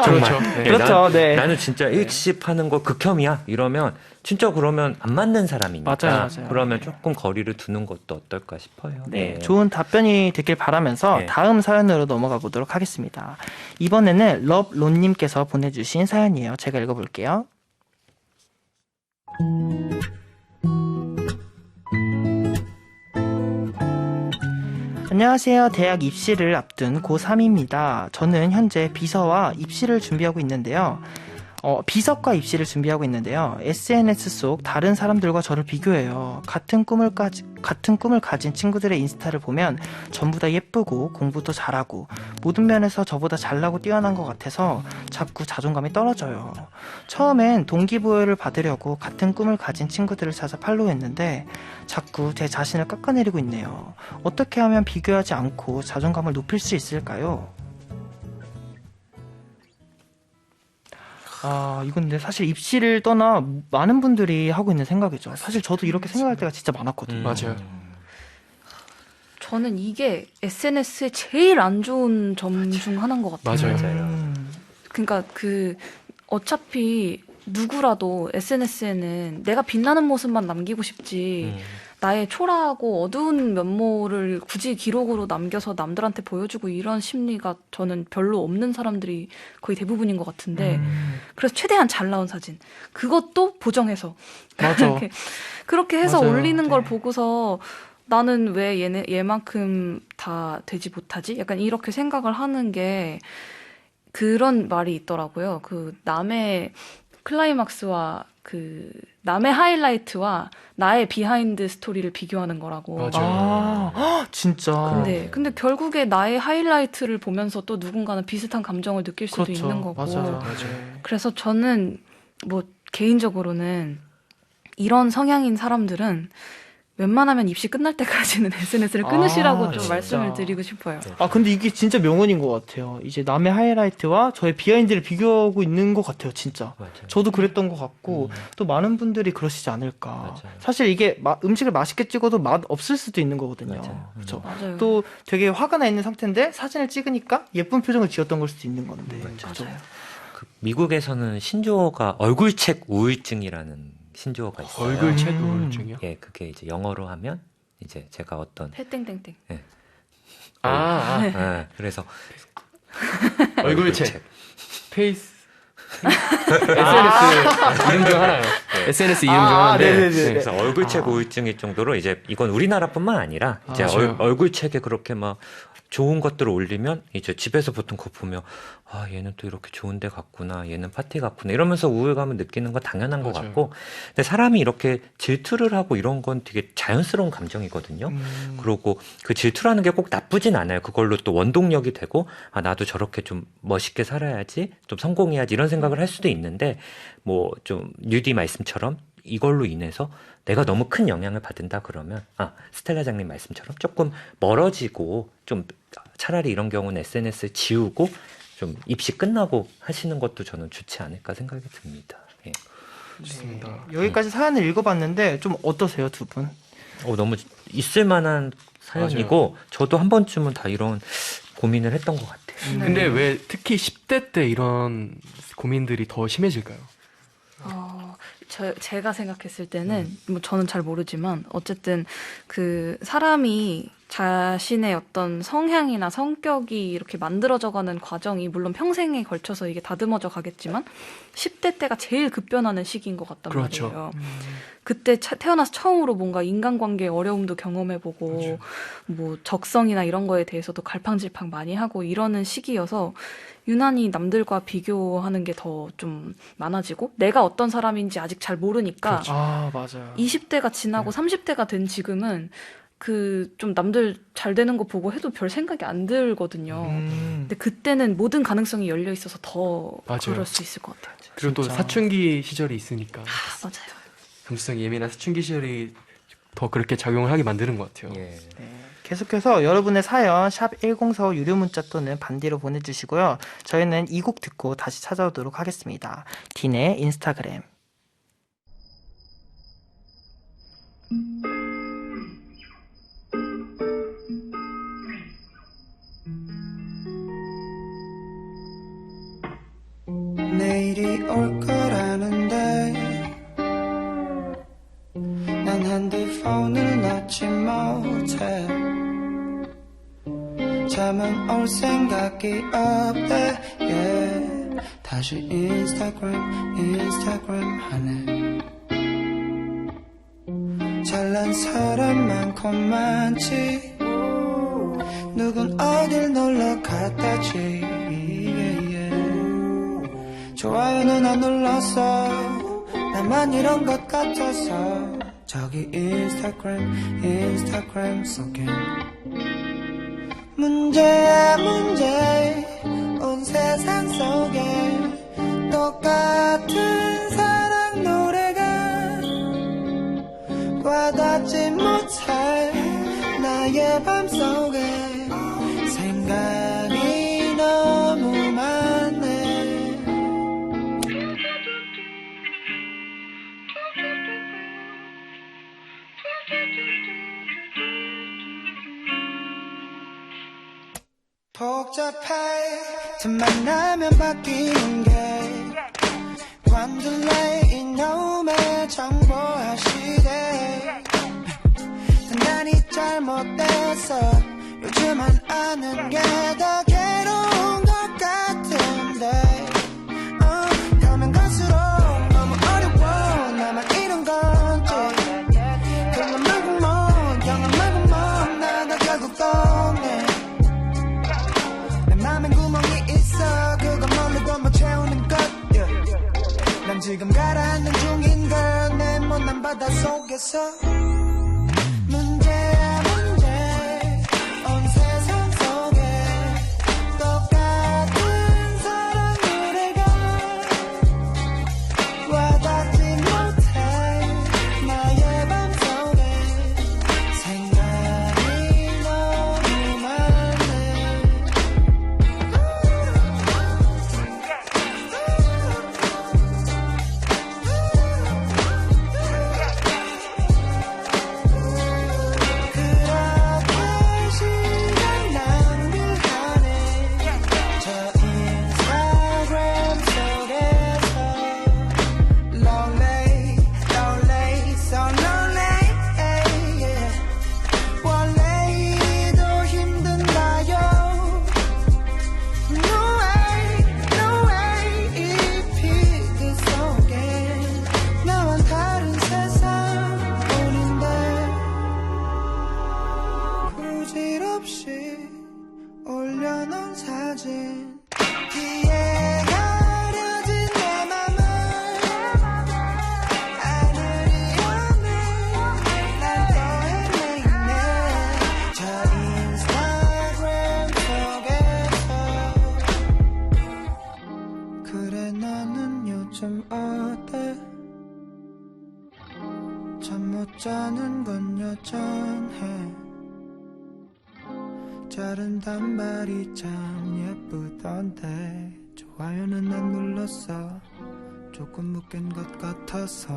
정말. 그렇죠. 네. 그렇죠, 네. 나는 진짜 읽씹하는 거 극혐이야. 이러면 진짜 그러면 안 맞는 사람이니까. 맞아요. 그러면 조금 거리를 두는 것도 어떨까 싶어요. 네, 예. 좋은 답변이 되길 바라면서 네. 다음 사연으로 넘어가 보도록 하겠습니다. 이번에는 럽론님께서 보내주신 사연이에요. 제가 읽어볼게요. 안녕하세요. 대학 입시를 앞둔 고3입니다. 저는 현재 비서와 입시를 준비하고 있는데요. 비석과 입시를 준비하고 있는데요. SNS 속 다른 사람들과 저를 비교해요. 같은 꿈을 가진 친구들의 인스타를 보면 전부 다 예쁘고 공부도 잘하고 모든 면에서 저보다 잘나고 뛰어난 것 같아서 자꾸 자존감이 떨어져요. 처음엔 동기부여를 받으려고 같은 꿈을 가진 친구들을 찾아 팔로우했는데 자꾸 제 자신을 깎아내리고 있네요. 어떻게 하면 비교하지 않고 자존감을 높일 수 있을까요? 이건 근데 사실 입시를 떠나 많은 분들이 하고 있는 생각이죠. 사실 저도 이렇게 생각할 때가 진짜 많았거든요. 맞아요. 저는 이게 SNS의 제일 안 좋은 점 중 하나인 것 같아요. 맞아요. 그러니까 어차피 누구라도 SNS에는 내가 빛나는 모습만 남기고 싶지 나의 초라하고 어두운 면모를 굳이 기록으로 남겨서 남들한테 보여주고 이런 심리가 저는 별로 없는 사람들이 거의 대부분인 것 같은데 그래서 최대한 잘 나온 사진 그것도 보정해서 맞아. 그렇게 해서 맞아요. 올리는 걸 네. 보고서 나는 왜 얘만큼 다 되지 못하지? 약간 이렇게 생각을 하는 게 그런 말이 있더라고요. 그 남의 클라이막스와 그 남의 하이라이트와 나의 비하인드 스토리를 비교하는 거라고. 맞아요. 진짜. 근데 결국에 나의 하이라이트를 보면서 또 누군가는 비슷한 감정을 느낄 수도 그렇죠. 있는 거고. 맞아요. 그래서 저는 뭐 개인적으로는 이런 성향인 사람들은 웬만하면 입시 끝날 때까지는 SNS를 끊으시라고 좀 진짜. 말씀을 드리고 싶어요. 근데 이게 진짜 명언인 것 같아요. 이제 남의 하이라이트와 저의 비하인드를 비교하고 있는 것 같아요, 진짜. 맞아요. 저도 그랬던 것 같고, 또 많은 분들이 그러시지 않을까. 맞아요. 사실 이게 음식을 맛있게 찍어도 맛 없을 수도 있는 거거든요. 맞아요. 그렇죠. 맞아요. 또 되게 화가 나 있는 상태인데 사진을 찍으니까 예쁜 표정을 지었던 걸 수도 있는 건데. 그렇죠. 맞아요. 그 미국에서는 신조어가 얼굴책 우울증이라는 신조어가 있어요. 얼굴책 우울증이요? 예, 그게 이제 영어로 하면 이제 제가 어떤 해땡땡땡. 그래서 얼굴책. 페이스. SNS 이름 중 하나요. SNS 이름 중 하나인데. 네네네. 네. 그래서 얼굴책 우울증일 정도로 이제 이건 우리나라뿐만 아니라 이제 맞아요. 얼굴책에 그렇게 막 좋은 것들을 올리면 이제 집에서 보통 그거 보면 얘는 또 이렇게 좋은 데 갔구나, 얘는 파티 갔구나 이러면서 우울감을 느끼는 건 당연한 것 맞아요. 같고, 근데 사람이 이렇게 질투를 하고 이런 건 되게 자연스러운 감정이거든요. 그리고 그 질투라는 게 꼭 나쁘진 않아요. 그걸로 또 원동력이 되고 나도 저렇게 좀 멋있게 살아야지, 좀 성공해야지 이런 생각을 할 수도 있는데, 뭐 좀 뉴디 말씀처럼 이걸로 인해서 내가 너무 큰 영향을 받는다 그러면 스텔라장님 말씀처럼 조금 멀어지고, 좀 차라리 이런 경우는 SNS 지우고 좀 입시 끝나고 하시는 것도 저는 좋지 않을까 생각이 듭니다. 예. 좋습니다. 여기까지 사연을 읽어봤는데 좀 어떠세요, 두 분? 너무 있을 만한 사연이고 저도 한 번쯤은 다 이런 고민을 했던 것 같아요. 근데 왜 특히 10대 때 이런 고민들이 더 심해질까요? 제가 생각했을 때는 뭐 저는 잘 모르지만 어쨌든 그 사람이 자신의 어떤 성향이나 성격이 이렇게 만들어져가는 과정이 물론 평생에 걸쳐서 이게 다듬어져 가겠지만 10대 때가 제일 급변하는 시기인 것 같단 그렇죠. 말이에요. 그때 태어나서 처음으로 뭔가 인간관계의 어려움도 경험해보고 뭐 적성이나 이런 거에 대해서도 갈팡질팡 많이 하고 이러는 시기여서 유난히 남들과 비교하는 게 더 좀 많아지고 내가 어떤 사람인지 아직 잘 모르니까 맞아요. 20대가 지나고 30대가 된 지금은 그 좀 남들 잘 되는 거 보고 해도 별 생각이 안 들거든요. 근데 그때는 모든 가능성이 열려 있어서 더 맞아요. 그럴 수 있을 것 같아요. 그리고 또 진짜. 사춘기 시절이 있으니까 맞아요. 감수성이 예민한 사춘기 시절이 더 그렇게 작용을 하게 만드는 것 같아요. 예. 계속해서 여러분의 사연 샵 1045 유료 문자 또는 반디로 보내주시고요. 저희는 이 곡 듣고 다시 찾아오도록 하겠습니다. 딘의 인스타그램. 내일이 올 거라는데 난 핸드폰을 놓지 못해 잠은 올 생각이 없대 yeah. 다시 인스타그램 하네 잘난 사람 많고 많지 누군 어딜 놀러 갔다지 yeah. 좋아요는 안 눌렀어 나만 이런 것 같아서 저기 인스타그램 속엔 문제야 문제 온 세상 속에 똑같은 사랑 노래가 와닿지 못해 나의 맘속에 생각이 너무 많네 복잡해 틈만 나면 바뀌는 게 관둘래 이놈의 정보화 시대 단단히 잘못됐어 요즘은 아는 게 더 괴로운 것 같은데 가면 갈수록 너무 어려워 나만 이런 건지 그런 말고 뭐 영원 말고 뭐 나도 결국 똥내 맘엔 구멍이 있어 그거 뭘로 더 채우는 것 yeah. 난 지금 가라앉는 중인 걸 내 속에서 문제야 문제 온 세상 속에 똑같은 사랑 노래가 와닿지 못해 나의 맘속에 생각이 너무 많네 그렇게 시간 낭비하네 저 인스타그램 속에서 lonely lonely so lonely yeah. 원래 이도 힘든가요 no way no way 이 피드 속에 나와 다른 세상 뿐인데 부질없이 올려놓은 사진 뒤에 가려진 내 맘을 하늘이 오늘 날 또 헤매네 저 인스타그램 속에서 그래 너는 요즘 어때 잠 못 자는 건 여전해 자른 단발이 참 예쁘던데 좋아요는 안 눌렀어 조금 묶인 것 같아서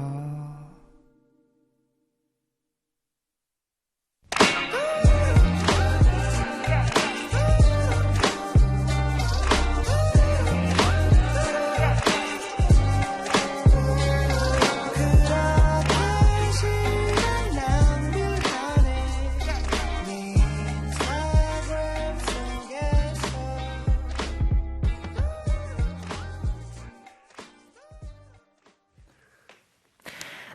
그렇게 시간 낭비하네 네 인스타그램 속에서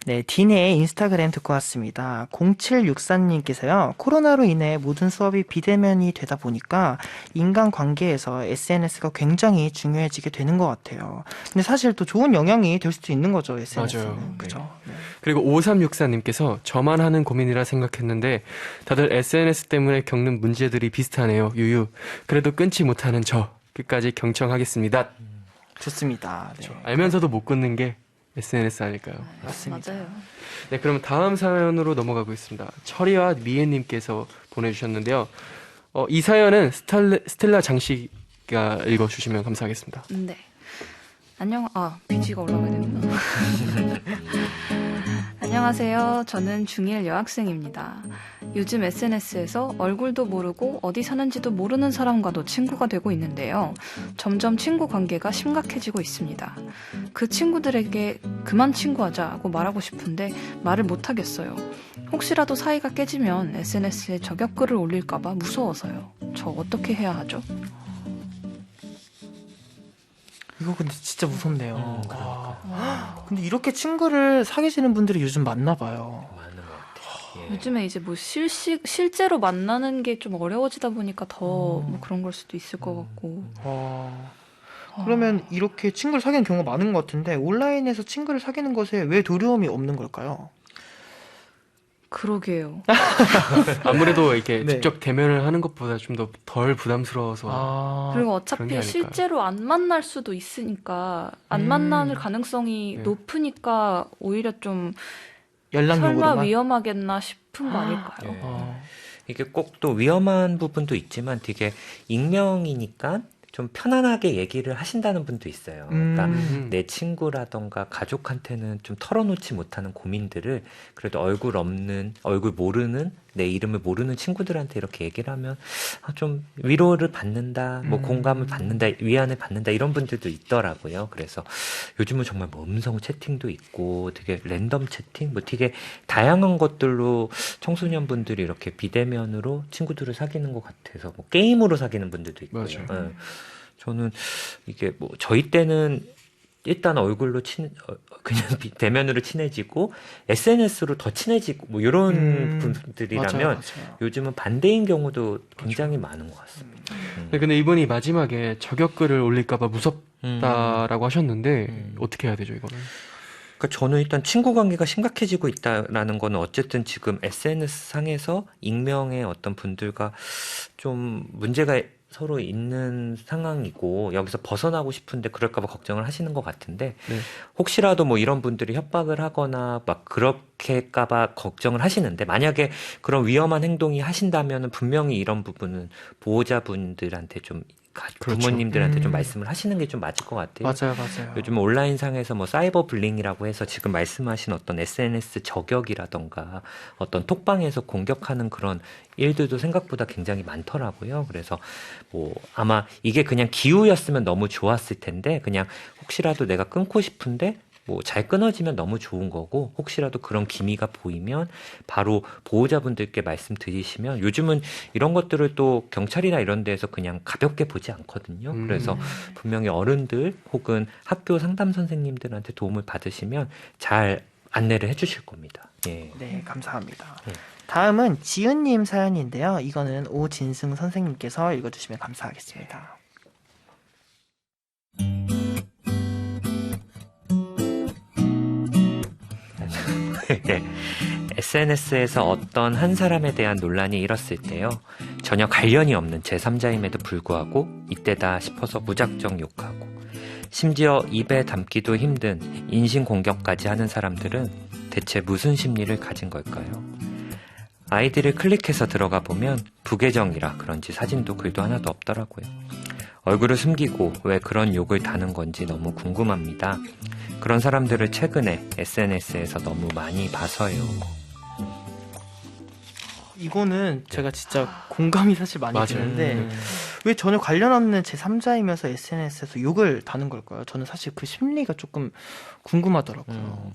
네, 딘의 인스타그램 듣고 왔습니다. 0764님께서요, 코로나로 인해 모든 수업이 비대면이 되다 보니까 인간관계에서 SNS가 굉장히 중요해지게 되는 것 같아요. 근데 사실 또 좋은 영향이 될 수도 있는 거죠, SNS는. 맞아요. 그죠? 네. 그리고 5364님께서 저만 하는 고민이라 생각했는데 다들 SNS 때문에 겪는 문제들이 비슷하네요. 유유. 그래도 끊지 못하는 저 끝까지 경청하겠습니다. 좋습니다. 네. 알면서도 못 끊는 게 SNS 아닐까요? 맞습니다. 맞아요. 네, 그럼 다음 사연으로 넘어가고 있습니다. 철이와 미애님께서 보내주셨는데요. 이 사연은 스텔라 장씨가 읽어주시면 감사하겠습니다. 네. BG가 올라가야 되는구나. 안녕하세요. 저는 중1 여학생입니다. 요즘 SNS에서 얼굴도 모르고 어디 사는지도 모르는 사람과도 친구가 되고 있는데요. 점점 친구 관계가 심각해지고 있습니다. 그 친구들에게 그만 친구하자고 말하고 싶은데 말을 못하겠어요. 혹시라도 사이가 깨지면 SNS에 저격글을 올릴까봐 무서워서요. 저 어떻게 해야 하죠? 이거 근데 진짜 무섭네요. 그러니까. 근데 이렇게 친구를 사귀시는 분들이 요즘 많나 봐요. 많은 것 같아요. 예. 요즘에 이제 뭐 실제로 만나는 게 좀 어려워지다 보니까 더 뭐 그런 걸 수도 있을 것 같고. 그러면 이렇게 친구를 사귀는 경우가 많은 것 같은데 온라인에서 친구를 사귀는 것에 왜 두려움이 없는 걸까요? 그러게요. 아무래도 이렇게 네. 직접 대면을 하는 것보다 좀 더 덜 부담스러워서 그리고 그런 게 어차피 아닐까요? 실제로 안 만날 수도 있으니까 안 만날 가능성이 네. 높으니까 오히려 좀 연락 설마 요구로만. 위험하겠나 싶은 거 아닐까요? 예. 어. 이게 꼭 또 위험한 부분도 있지만 되게 익명이니까 좀 편안하게 얘기를 하신다는 분도 있어요. 그러니까 내 친구라던가 가족한테는 좀 털어놓지 못하는 고민들을 그래도 얼굴 모르는 내 이름을 모르는 친구들한테 이렇게 얘기를 하면 좀 위로를 받는다, 뭐 공감을 받는다, 위안을 받는다 이런 분들도 있더라고요. 그래서 요즘은 정말 뭐 음성 채팅도 있고 되게 랜덤 채팅, 뭐 되게 다양한 것들로 청소년분들이 이렇게 비대면으로 친구들을 사귀는 것 같아서 뭐 게임으로 사귀는 분들도 있고요. 맞아요. 예. 저는 이게 뭐 저희 때는 일단 얼굴로 그냥 대면으로 친해지고 SNS로 더 친해지고 뭐 이런 분들이라면 맞아요. 요즘은 반대인 경우도 굉장히 많은 것 같습니다. 네, 근데 이분이 마지막에 저격글을 올릴까봐 무섭다라고 하셨는데 어떻게 해야 되죠 이거는? 그러니까 저는 일단 친구 관계가 심각해지고 있다라는 거는 어쨌든 지금 SNS 상에서 익명의 어떤 분들과 좀 문제가 서로 있는 상황이고 여기서 벗어나고 싶은데 그럴까 봐 걱정을 하시는 것 같은데 네. 혹시라도 뭐 이런 분들이 협박을 하거나 막 그렇게 할까 봐 걱정을 하시는데 만약에 그런 위험한 행동이 하신다면은 분명히 이런 부분은 보호자분들한테 좀 그렇죠. 부모님들한테 좀 말씀을 하시는 게 좀 맞을 것 같아요. 맞아요. 요즘 온라인상에서 뭐 사이버 불링이라고 해서 지금 말씀하신 어떤 SNS 저격이라던가 어떤 톡방에서 공격하는 그런 일들도 생각보다 굉장히 많더라고요. 그래서 뭐 아마 이게 그냥 기우였으면 너무 좋았을 텐데 그냥 혹시라도 내가 끊고 싶은데 뭐 잘 끊어지면 너무 좋은 거고 혹시라도 그런 기미가 보이면 바로 보호자분들께 말씀드리시면 요즘은 이런 것들을 또 경찰이나 이런 데에서 그냥 가볍게 보지 않거든요. 그래서 분명히 어른들 혹은 학교 상담 선생님들한테 도움을 받으시면 잘 안내를 해주실 겁니다. 예. 네, 감사합니다. 네. 다음은 지은님 사연인데요. 이거는 오진승 선생님께서 읽어주시면 감사하겠습니다. 네. SNS에서 어떤 한 사람에 대한 논란이 일었을 때요. 전혀 관련이 없는 제3자임에도 불구하고 이때다 싶어서 무작정 욕하고 심지어 입에 담기도 힘든 인신공격까지 하는 사람들은 대체 무슨 심리를 가진 걸까요? 아이디를 클릭해서 들어가 보면 부계정이라 그런지 사진도 글도 하나도 없더라고요. 얼굴을 숨기고 왜 그런 욕을 다는 건지 너무 궁금합니다. 그런 사람들을 최근에 SNS에서 너무 많이 봐서요. 이거는 제가 진짜 공감이 사실 많이 맞아요. 되는데 왜 전혀 관련 없는 제3자이면서 SNS에서 욕을 다는 걸까요? 저는 사실 그 심리가 조금 궁금하더라고요.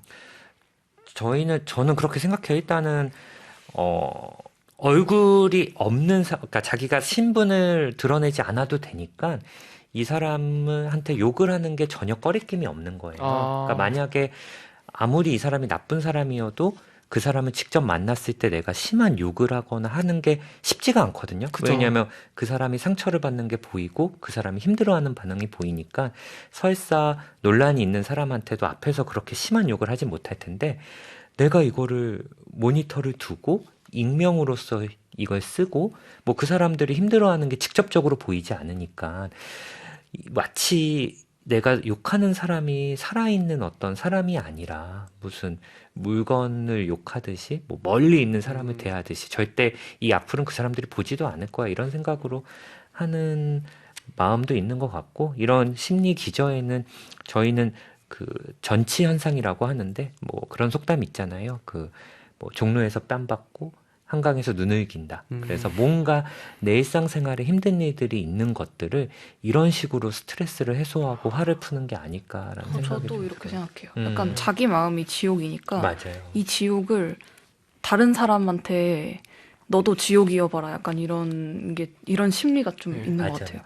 저는 그렇게 생각해요. 일단은 얼굴이 없는 그러니까 자기가 신분을 드러내지 않아도 되니까 이 사람한테 욕을 하는 게 전혀 꺼리낌이 없는 거예요. 그러니까 만약에 아무리 이 사람이 나쁜 사람이어도 그 사람을 직접 만났을 때 내가 심한 욕을 하거나 하는 게 쉽지가 않거든요. 그쵸. 왜냐하면 그 사람이 상처를 받는 게 보이고 그 사람이 힘들어하는 반응이 보이니까 설사 논란이 있는 사람한테도 앞에서 그렇게 심한 욕을 하지 못할 텐데 내가 이거를 모니터를 두고 익명으로서 이걸 쓰고 뭐 그 사람들이 힘들어하는 게 직접적으로 보이지 않으니까 마치 내가 욕하는 사람이 살아있는 어떤 사람이 아니라 무슨 물건을 욕하듯이 뭐 멀리 있는 사람을 대하듯이 절대 이 악플은 그 사람들이 보지도 않을 거야 이런 생각으로 하는 마음도 있는 것 같고 이런 심리 기저에는 저희는 그 전치 현상이라고 하는데 뭐 그런 속담 있잖아요. 그 뭐 종로에서 뺨 받고 한강에서 눈을 긴다. 그래서 뭔가 내 일상생활에 힘든 일들이 있는 것들을 이런 식으로 스트레스를 해소하고 화를 푸는 게 아닐까라는 생각이 저도 들어요. 이렇게 생각해요. 약간 자기 마음이 지옥이니까 맞아요. 이 지옥을 다른 사람한테 너도 지옥이어봐라. 약간 이런 심리가 좀 있는 맞아요. 것 같아요.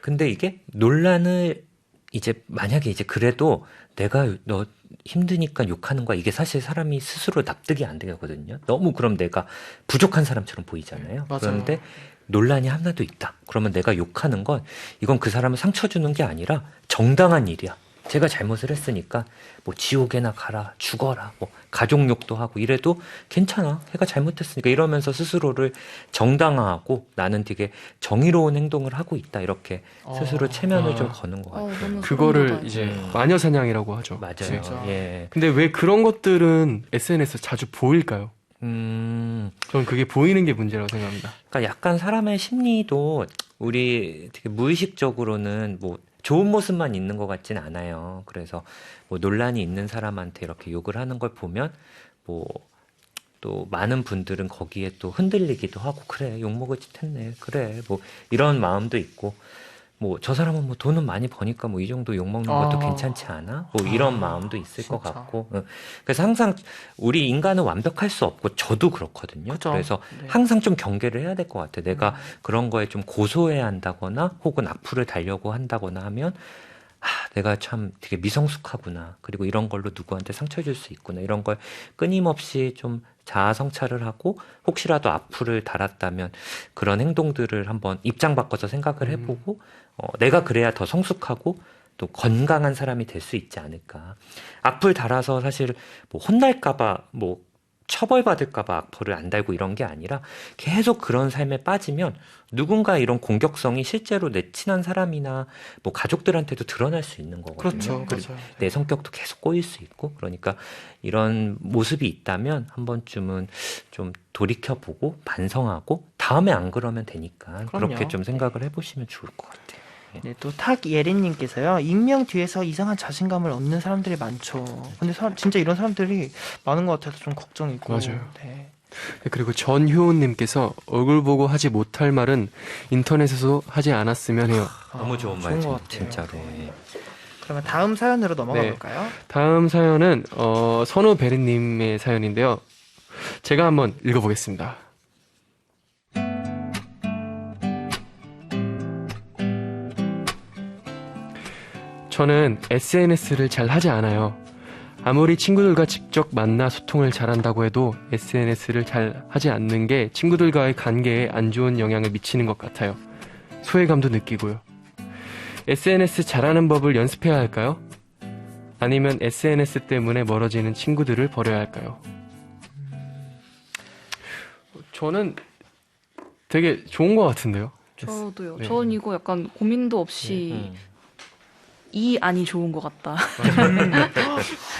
근데 이게 논란을 이제 만약에 이제 그래도 내가 너 힘드니까 욕하는 거야. 이게 사실 사람이 스스로 납득이 안 되거든요. 너무 그럼 내가 부족한 사람처럼 보이잖아요. 맞아요. 그런데 논란이 하나도 있다. 그러면 내가 욕하는 건 이건 그 사람을 상처 주는 게 아니라 정당한 일이야. 제가 잘못을 했으니까 뭐 지옥에나 가라, 죽어라, 뭐 가족욕도 하고 이래도 괜찮아. 걔가 잘못했으니까 이러면서 스스로를 정당화하고 나는 되게 정의로운 행동을 하고 있다. 이렇게 스스로 체면을 좀 거는 것 같아요. 너무 소름 그거를 돋아요. 이제 마녀사냥이라고 하죠. 맞아요. 진짜. 예. 근데 왜 그런 것들은 SNS에서 자주 보일까요? 저는 그게 보이는 게 문제라고 생각합니다. 그러니까 약간 사람의 심리도 우리 되게 무의식적으로는 뭐 좋은 모습만 있는 것 같진 않아요. 그래서 뭐 논란이 있는 사람한테 이렇게 욕을 하는 걸 보면 뭐 또 많은 분들은 거기에 또 흔들리기도 하고 그래 욕먹을 짓 했네 그래 뭐 이런 마음도 있고 뭐 저 사람은 뭐 돈은 많이 버니까 뭐 이 정도 욕먹는 것도 괜찮지 않아? 뭐 이런 마음도 있을 것 진짜. 같고 그래서 항상 우리 인간은 완벽할 수 없고 저도 그렇거든요. 그죠. 그래서 네. 항상 좀 경계를 해야 될 것 같아요. 내가 그런 거에 좀 고소해야 한다거나 혹은 악플을 달려고 한다거나 하면 내가 참 되게 미성숙하구나. 그리고 이런 걸로 누구한테 상처 줄 수 있구나. 이런 걸 끊임없이 좀 자아 성찰을 하고 혹시라도 악플을 달았다면 그런 행동들을 한번 입장 바꿔서 생각을 해보고 내가 그래야 더 성숙하고 또 건강한 사람이 될 수 있지 않을까. 악플 달아서 사실 뭐 혼날까봐 뭐 처벌받을까봐 악플을 안 달고 이런 게 아니라 계속 그런 삶에 빠지면 누군가 이런 공격성이 실제로 내 친한 사람이나 뭐 가족들한테도 드러날 수 있는 거거든요. 그렇죠. 맞아요. 내 성격도 계속 꼬일 수 있고 그러니까 이런 모습이 있다면 한 번쯤은 좀 돌이켜보고 반성하고 다음에 안 그러면 되니까 그럼요. 그렇게 좀 생각을 해보시면 좋을 것 같아요. 네, 또 탁예린님께서요. 익명 뒤에서 이상한 자신감을 얻는 사람들이 많죠. 근데 진짜 이런 사람들이 많은 것 같아서 좀 걱정이고. 맞아요. 네. 네, 그리고 전효은님께서 얼굴 보고 하지 못할 말은 인터넷에서 하지 않았으면 해요. 너무 좋은 좋은 말이죠, 것 같아요. 진짜로. 네. 예. 그러면 다음 사연으로 넘어가 네. 볼까요? 다음 사연은 선우베리님의 사연인데요. 제가 한번 읽어보겠습니다. 저는 SNS를 잘 하지 않아요. 아무리 친구들과 직접 만나 소통을 잘한다고 해도 SNS를 잘 하지 않는 게 친구들과의 관계에 안 좋은 영향을 미치는 것 같아요. 소외감도 느끼고요. SNS 잘하는 법을 연습해야 할까요? 아니면 SNS 때문에 멀어지는 친구들을 버려야 할까요? 저는 되게 좋은 것 같은데요. 저도요. 네. 전 이거 약간 고민도 없이 이 안이 좋은 것 같다.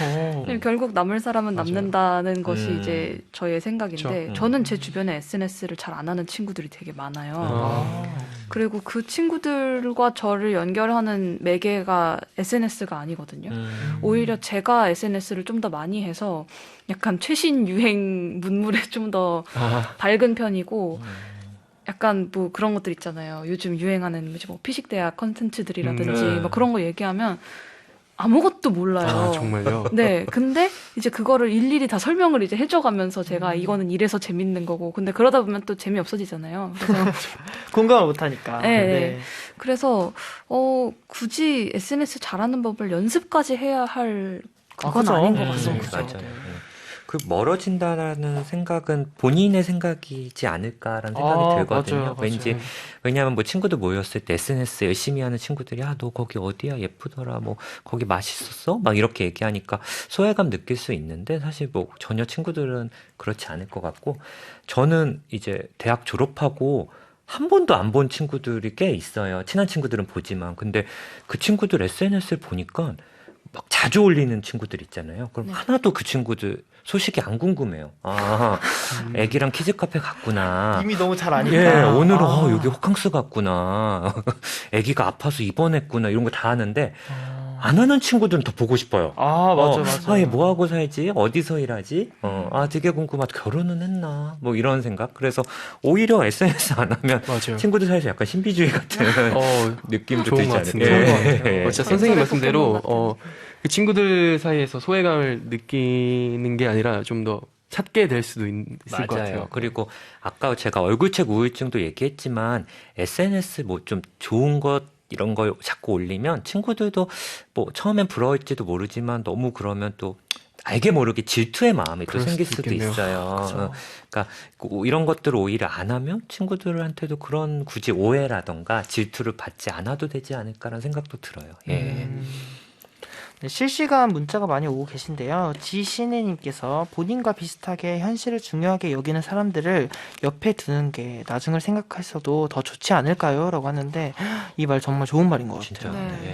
어. 결국 남을 사람은 맞아요. 남는다는 것이 음. 이제 저의 생각인데 그쵸. 저는 제 주변에 SNS를 잘 안 하는 친구들이 되게 많아요. 아, 그리고 그 친구들과 저를 연결하는 매개가 SNS가 아니거든요. 오히려 제가 SNS를 좀 더 많이 해서 약간 최신 유행 문물에 좀 더 아, 밝은 편이고 약간 뭐 그런 것들 있잖아요. 요즘 유행하는 뭐 피식대학 컨텐츠들이라든지 뭐 그런 거 얘기하면 아무것도 몰라요. 아, 정말요? 네, 근데 이제 그거를 일일이 다 설명을 이제 해줘가면서 제가 이거는 이래서 재밌는 거고, 근데 그러다 보면 또 재미 없어지잖아요. 그래서 공감을 못하니까. 네. 그래서 굳이 SNS 잘하는 법을 연습까지 해야 할 그건 그죠. 아닌 것 음, 같습니다. 그죠. 맞아요. 그 멀어진다라는 생각은 본인의 생각이지 않을까라는 생각이 들거든요. 맞아요. 왠지 왜냐하면 뭐 친구들 모였을 때 SNS 열심히 하는 친구들이 너 거기 어디야 예쁘더라 뭐 거기 맛있었어 막 이렇게 얘기하니까 소외감 느낄 수 있는데 사실 뭐 전혀 친구들은 그렇지 않을 것 같고 저는 이제 대학 졸업하고 한 번도 안 본 친구들이 꽤 있어요. 친한 친구들은 보지만 근데 그 친구들 SNS를 보니까 막 자주 올리는 친구들 있잖아요. 그럼 네. 하나도 그 친구들 소식이 안 궁금해요. 애기랑 키즈카페 갔구나. 이미 너무 잘 아니까. 예, 오늘은 아. 여기 호캉스 갔구나. 애기가 아파서 입원했구나. 이런 거 다 하는데 안 하는 친구들은 더 보고 싶어요. 아, 맞아. 얘 뭐 하고 살지? 어디서 일하지? 되게 궁금하다. 결혼은 했나? 뭐 이런 생각. 그래서 오히려 SNS 안 하면 맞아요. 친구들 사이에서 약간 신비주의 같은 느낌도 좋은 들지 것 않을까. 같은데. 좋은 것 같아요. 예. 진짜 선생님 전설의 말씀대로 포켓몬 그 친구들 사이에서 소외감을 느끼는 게 아니라 좀 더 찾게 될 수도 있을 것 같아요. 그리고 아까 제가 얼굴책 우울증도 얘기했지만 SNS 뭐 좀 좋은 것 이런 걸 자꾸 올리면 친구들도 뭐 처음엔 부러울지도 모르지만 너무 그러면 또 알게 모르게 질투의 마음이 또 그럴 생길 수도 수도 있겠네요. 있어요. 그쵸. 그러니까 이런 것들을 오히려 안 하면 친구들한테도 그런 굳이 오해라던가 질투를 받지 않아도 되지 않을까라는 생각도 들어요. 예. 네, 실시간 문자가 많이 오고 계신데요. 지신혜님께서 본인과 비슷하게 현실을 중요하게 여기는 사람들을 옆에 두는 게 나중을 생각해서도 더 좋지 않을까요? 라고 하는데 이 말 정말 좋은 말인 것 진짜. 같아요. 네. 예.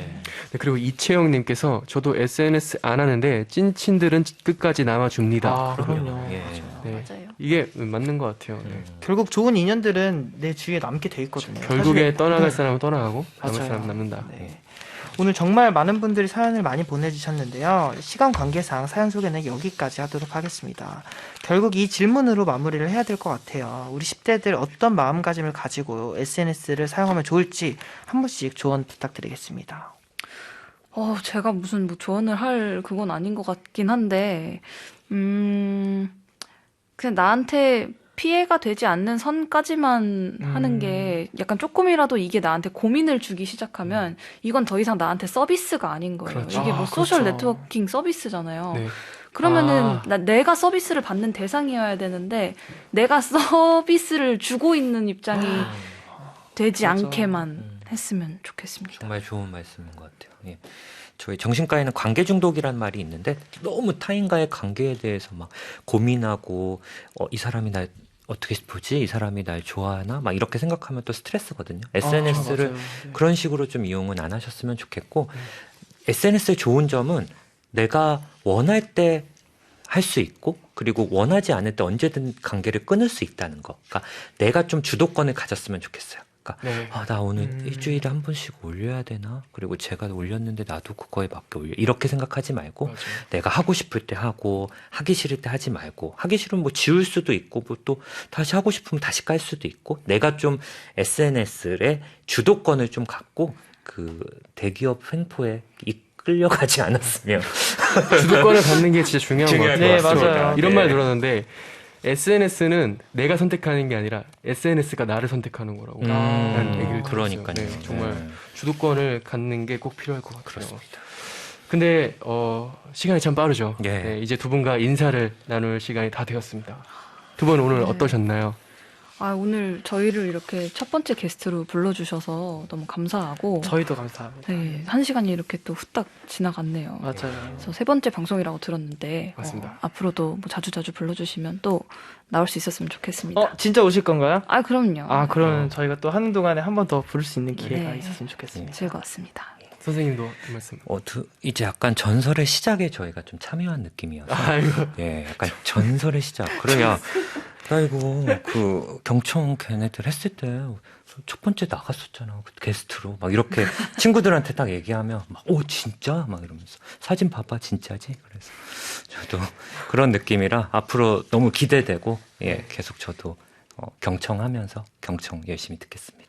네, 그리고 이채영님께서 저도 SNS 안 하는데 찐친들은 끝까지 남아줍니다. 아, 그럼요. 그럼요. 예. 네. 맞아요. 이게 맞는 것 같아요. 네. 결국 좋은 인연들은 내 주위에 남게 돼 있거든요. 결국에 사실- 떠나갈 사람은 떠나가고 남을 맞아요. 사람은 남는다. 네. 오늘 정말 많은 분들이 사연을 많이 보내주셨는데요. 시간 관계상 사연 소개는 여기까지 하도록 하겠습니다. 결국 이 질문으로 마무리를 해야 될 것 같아요. 우리 10대들 어떤 마음가짐을 가지고 SNS를 사용하면 좋을지 한 분씩 조언 부탁드리겠습니다. 제가 무슨 뭐 조언을 할 그건 아닌 것 같긴 한데, 그냥 나한테 피해가 되지 않는 선까지만 하는 게 약간 조금이라도 이게 나한테 고민을 주기 시작하면 이건 더 이상 나한테 서비스가 아닌 거예요. 그렇죠. 이게 뭐 아, 소셜 그렇죠. 네트워킹 서비스잖아요. 네. 그러면은 내가 서비스를 받는 대상이어야 되는데 내가 서비스를 주고 있는 입장이 되지 그렇죠. 않게만 했으면 좋겠습니다. 정말 좋은 말씀인 것 같아요. 예. 저희 정신과에는 관계 중독이란 말이 있는데 너무 타인과의 관계에 대해서 막 고민하고 이 사람이 날 어떻게 보지? 이 사람이 날 좋아하나? 막 이렇게 생각하면 또 스트레스거든요. SNS를 맞아요. 네. 그런 식으로 좀 이용은 안 하셨으면 좋겠고 SNS의 좋은 점은 내가 원할 때 할 수 있고 그리고 원하지 않을 때 언제든 관계를 끊을 수 있다는 거. 그러니까 내가 좀 주도권을 가졌으면 좋겠어요. 그러니까 네. 나 오늘 일주일에 한 번씩 올려야 되나? 그리고 제가 올렸는데 나도 그거에 맞게 올려. 이렇게 생각하지 말고 맞아요. 내가 하고 싶을 때 하고 하기 싫을 때 하지 말고 하기 싫으면 뭐 지울 수도 있고 뭐 또 다시 하고 싶으면 다시 깔 수도 있고 내가 좀 SNS의 주도권을 좀 갖고 그 대기업 횡포에 끌려가지 않았으면 주도권을 갖는 게 진짜 중요한 것 중요할 같아요. 것 같습니다. 맞아요. 네. 이런 말 들었는데 SNS는 내가 선택하는 게 아니라 SNS가 나를 선택하는 거라고 라는 얘기를 그러니까요. 들었어요. 네, 정말 주도권을 갖는 게 꼭 필요할 것 같아요. 그렇습니다. 근데 시간이 참 빠르죠. 예. 네, 이제 두 분과 인사를 나눌 시간이 다 되었습니다. 두 분 오늘 어떠셨나요? 오늘 저희를 이렇게 첫 번째 게스트로 불러주셔서 너무 감사하고 저희도 감사합니다. 네, 1시간이 이렇게 또 후딱 지나갔네요. 맞아요. 그래서 세 번째 방송이라고 들었는데 맞습니다. 앞으로도 뭐 자주자주 불러주시면 또 나올 수 있었으면 좋겠습니다. 진짜 오실 건가요? 그럼요. 그러면 저희가 또 하는 동안에 한 번 더 부를 수 있는 기회가 네. 있었으면 좋겠습니다. 즐거웠습니다. 선생님도 한 말씀. 이제 약간 전설의 시작에 저희가 좀 참여한 느낌이어서 아이고. 예, 약간 전설의 시작. 그래야 아이고 그 경청 걔네들 했을 때 첫 번째 나갔었잖아 그 게스트로 막 이렇게 친구들한테 딱 얘기하면 막 진짜 막 이러면서 사진 봐봐 진짜지 그래서 저도 그런 느낌이라 앞으로 너무 기대되고 계속 저도 경청하면서 경청 열심히 듣겠습니다.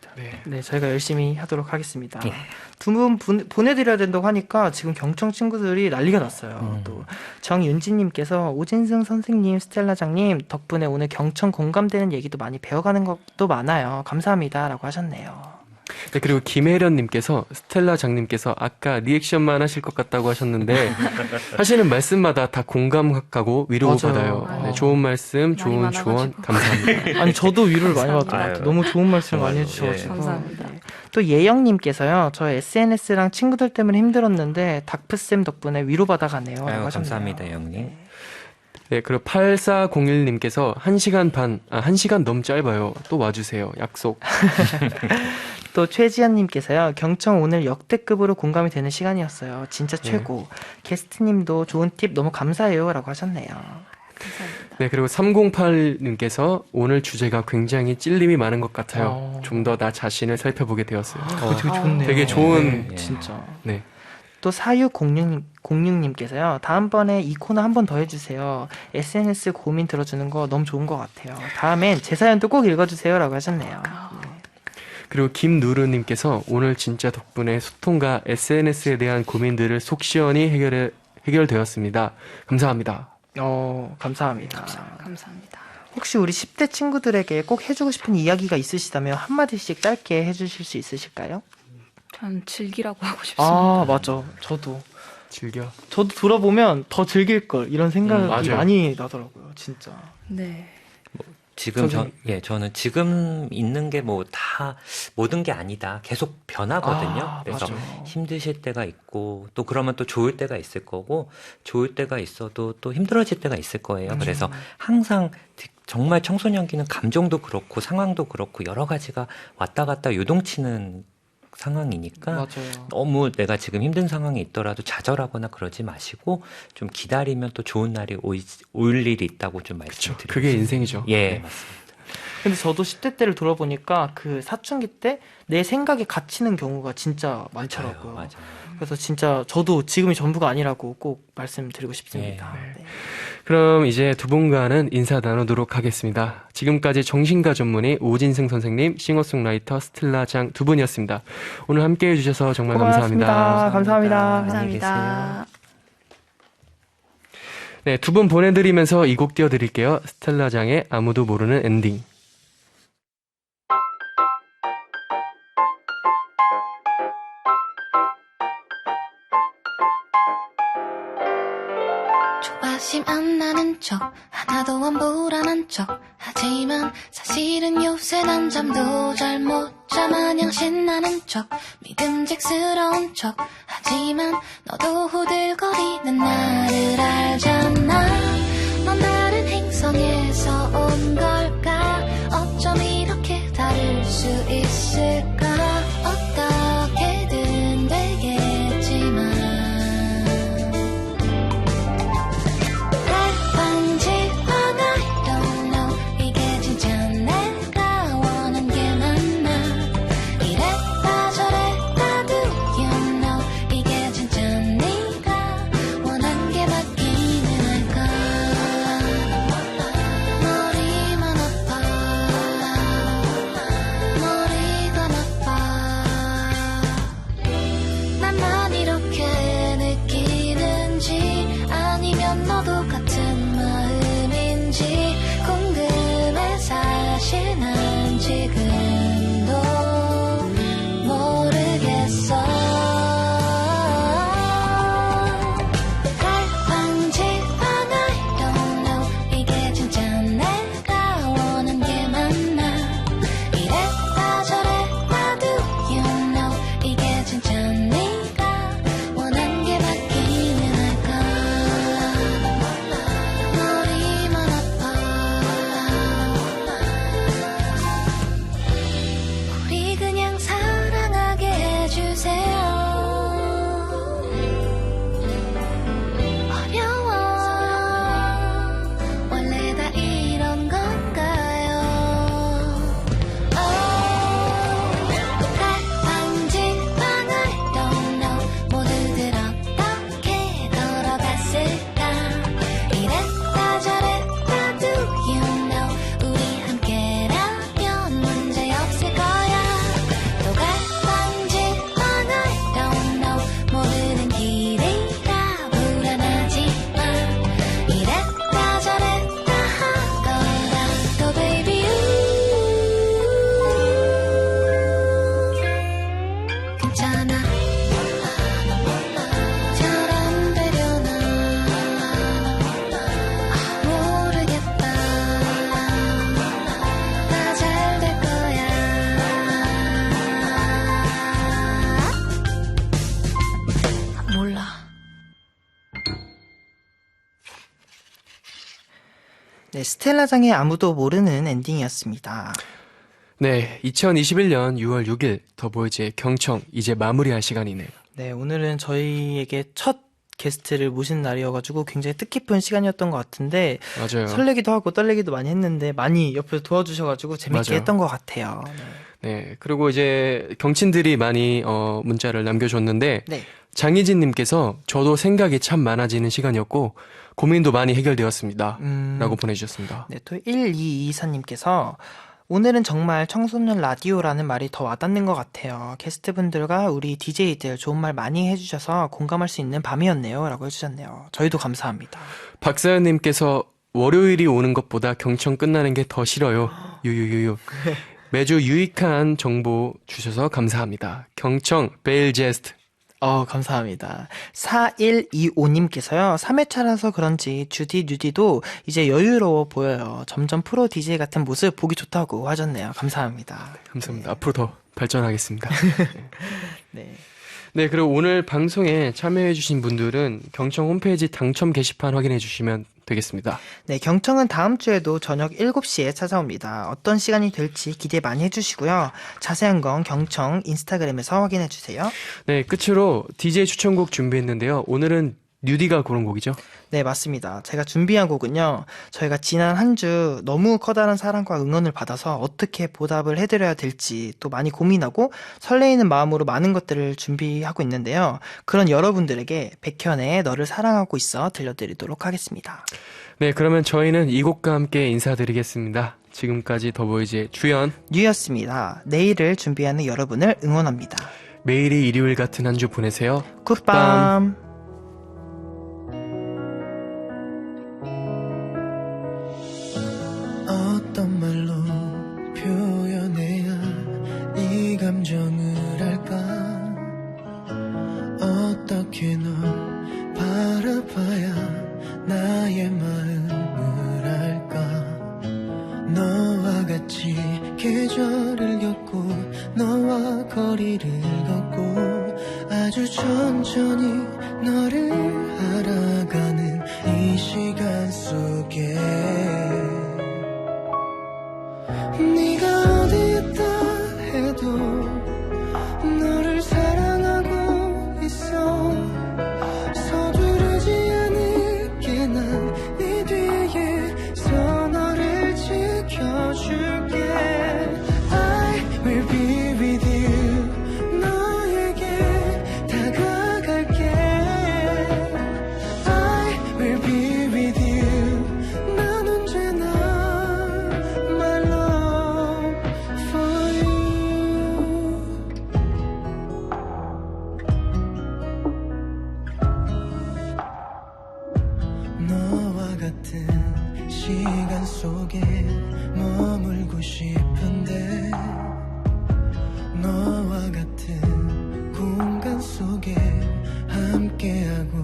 네, 저희가 열심히 하도록 하겠습니다. 예. 두 분 보내드려야 된다고 하니까 지금 경청 친구들이 난리가 났어요. 또 정윤지님께서 오진승 선생님, 스텔라장님 덕분에 오늘 경청 공감되는 얘기도 많이 배워가는 것도 많아요. 감사합니다라고 하셨네요. 네, 그리고 김혜련님께서 스텔라 장님께서 아까 리액션만 하실 것 같다고 하셨는데 하시는 말씀마다 다 공감하고 위로받아요. 맞아요. 네, 좋은 말씀, 말이 좋은 조언 많아가지고. 감사합니다. 아니 저도 위로를 많이 받은 것 아유, 같아요. 너무 좋은 말씀 많이 좋아요. 해주셔가지고. 감사합니다. 네. 또 예영님께서요. 저 SNS랑 친구들 때문에 힘들었는데 닥프쌤 덕분에 위로받아가네요. 라고 하셨네요. 감사합니다 형님. 네, 그리고 8401님께서 1시간 너무 짧아요. 또 와주세요. 약속. 또 최지연님께서요. 경청 오늘 역대급으로 공감이 되는 시간이었어요. 진짜 최고. 게스트님도 좋은 팁 너무 감사해요. 라고 하셨네요. 감사합니다. 네, 그리고 308님께서 오늘 주제가 굉장히 찔림이 많은 것 같아요. 좀 더 나 자신을 살펴보게 되었어요. 되게 좋네요. 되게 좋은 네. 진짜. 네. 또 4606님께서요. 다음번에 이 코너 한 번 더 해주세요. SNS 고민 들어주는 거 너무 좋은 것 같아요. 다음엔 제 사연도 꼭 읽어주세요. 라고 하셨네요. 그리고 김누르님께서 오늘 진짜 덕분에 소통과 SNS에 대한 고민들을 속 시원히 해결되었습니다. 감사합니다. 감사합니다. 감사합니다. 혹시 우리 10대 친구들에게 꼭 해주고 싶은 이야기가 있으시다면 한마디씩 짧게 해주실 수 있으실까요? 전 즐기라고 하고 싶습니다. 맞아. 저도 들어보면 더 즐길 걸 이런 생각이 맞아요. 많이 나더라고요. 진짜. 네. 지금 저는 지금 있는 게 뭐 다 모든 게 아니다. 계속 변하거든요. 그래서 맞아요. 힘드실 때가 있고 또 그러면 또 좋을 때가 있을 거고 좋을 때가 있어도 또 힘들어질 때가 있을 거예요. 그래서 항상 정말 청소년기는 감정도 그렇고 상황도 그렇고 여러 가지가 왔다 갔다 요동치는 상황이니까 맞아요. 너무 내가 지금 힘든 상황이 있더라도 좌절하거나 그러지 마시고 좀 기다리면 또 좋은 날이 올 일이 있다고 좀 말씀드리고 그게 인생이죠. 예, 네. 맞습니다. 근데 저도 10대 때를 돌아보니까 그 사춘기 때 내 생각에 갇히는 경우가 진짜 많더라고요. 맞아요. 그래서 진짜 저도 지금이 전부가 아니라고 꼭 말씀드리고 싶습니다. 네. 그럼 이제 두 분과는 인사 나누도록 하겠습니다. 지금까지 정신과 전문의 오진승 선생님, 싱어송라이터 스텔라장 두 분이었습니다. 오늘 함께해 주셔서 정말 감사합니다. 감사합니다. 감사합니다. 네, 두 분 보내드리면서 이 곡 띄워드릴게요. 스텔라장의 아무도 모르는 엔딩. 조바심 안 나는 척 하나도 안 불안한 척 하지만 사실은 요새 난 잠도 잘 못 가짜마냥 신나는 척 믿음직스러운 척 하지만 너도 후들거리는 나를 알잖아. 넌 다른 행성에서 온 걸까? 어쩜 이렇게 다를 수 있을까? 어떻게든 되겠지만 대반지황 I don't know 이게 진짜 내가 원한 게 맞나? 이랬다 저랬다 do you know 이게 진짜 네가 원한 게 맞기는 할까? 머리만 아파 머리가 나빠 나만 이렇게 느끼는지 아니면 너도 같은 마음인지 궁금해 사실 난 지금도 모르겠어. 갈팡질팡 I don't know 이게 진짜 내가 원한 게 맞나? 이랬다 저랬다 do you know 이게 진짜 네가 원한 게 맞기는 할까? 머리만 아파 우리 그냥 사랑하게 해주세요. 어려워 원래 다 이런 건가요? 갈팡질팡 I don't know 모두들 어떻게 걸어갔을까? 이랬다 저랬다 do you know 우리 함께라면 문제없을 거야. 또 갈팡질팡 I don't know 모르는 길이라 불안하지만 이랬다 저랬다 하더라도 baby 괜찮아 저런 되려나 모르겠다 다 잘 될 거야. 몰라. 네, 스텔라장의 아무도 모르는 엔딩이었습니다. 네, 2021년 6월 6일 더보이즈의 경청 이제 마무리할 시간이네요. 네, 오늘은 저희에게 첫 게스트를 모신 날이어가지고 굉장히 뜻깊은 시간이었던 것 같은데 맞아요. 설레기도 하고 떨리기도 많이 했는데 많이 옆에서 도와주셔가지고 재밌게 맞아요. 했던 것 같아요. 네, 그리고 이제 경친들이 많이 문자를 남겨줬는데 네. 장희진님께서 저도 생각이 참 많아지는 시간이었고 고민도 많이 해결되었습니다. 라고 보내주셨습니다. 네, 또 1224님께서 오늘은 정말 청소년 라디오라는 말이 더 와닿는 것 같아요. 게스트분들과 우리 DJ들 좋은 말 많이 해주셔서 공감할 수 있는 밤이었네요. 라고 해주셨네요. 저희도 감사합니다. 박사연님께서 월요일이 오는 것보다 경청 끝나는 게 더 싫어요. 유유유유. 매주 유익한 정보 주셔서 감사합니다. 경청 베일제스트. 감사합니다. 4125님께서요, 3회차라서 그런지 주디 뉴디도 이제 여유로워 보여요. 점점 프로 DJ 같은 모습 보기 좋다고 하셨네요. 감사합니다. 감사합니다. 앞으로 더 발전하겠습니다. 네. 네, 그리고 오늘 방송에 참여해주신 분들은 경청 홈페이지 당첨 게시판 확인해주시면 되겠습니다. 네, 경청은 다음 주에도 저녁 7시에 찾아옵니다. 어떤 시간이 될지 기대 많이 해주시고요. 자세한 건 경청 인스타그램에서 확인해주세요. 네, 끝으로 DJ 추천곡 준비했는데요. 오늘은 뉴디가 고른 곡이죠? 네, 맞습니다. 제가 준비한 곡은요, 저희가 지난 한 주 너무 커다란 사랑과 응원을 받아서 어떻게 보답을 해드려야 될지 또 많이 고민하고 설레이는 마음으로 많은 것들을 준비하고 있는데요. 그런 여러분들에게 백현의 너를 사랑하고 있어 들려드리도록 하겠습니다. 네, 그러면 저희는 이 곡과 함께 인사드리겠습니다. 지금까지 더보이즈의 주연, 뉴였습니다. 내일을 준비하는 여러분을 응원합니다. 매일이 일요일 같은 한 주 보내세요. 굿밤. 어떤 말로 표현해야 이 감정을 할까? 어떻게 널 바라봐야 나의 마음을 알까? 너와 같이 계절을 겪고 너 천천히 너를 알아가는 이 시간 속에 네가 어디 있다 해도 너를 사랑하고 있어. 서두르지 않을게 난 네 뒤에서 너를 지켜줄게. I will be with you. 너에게 다가갈게. I will be with you. 난 언제나 my love for you. 너와 같은 시간 속에 머물고 싶은데 너와 같은 공간 속에 함께하고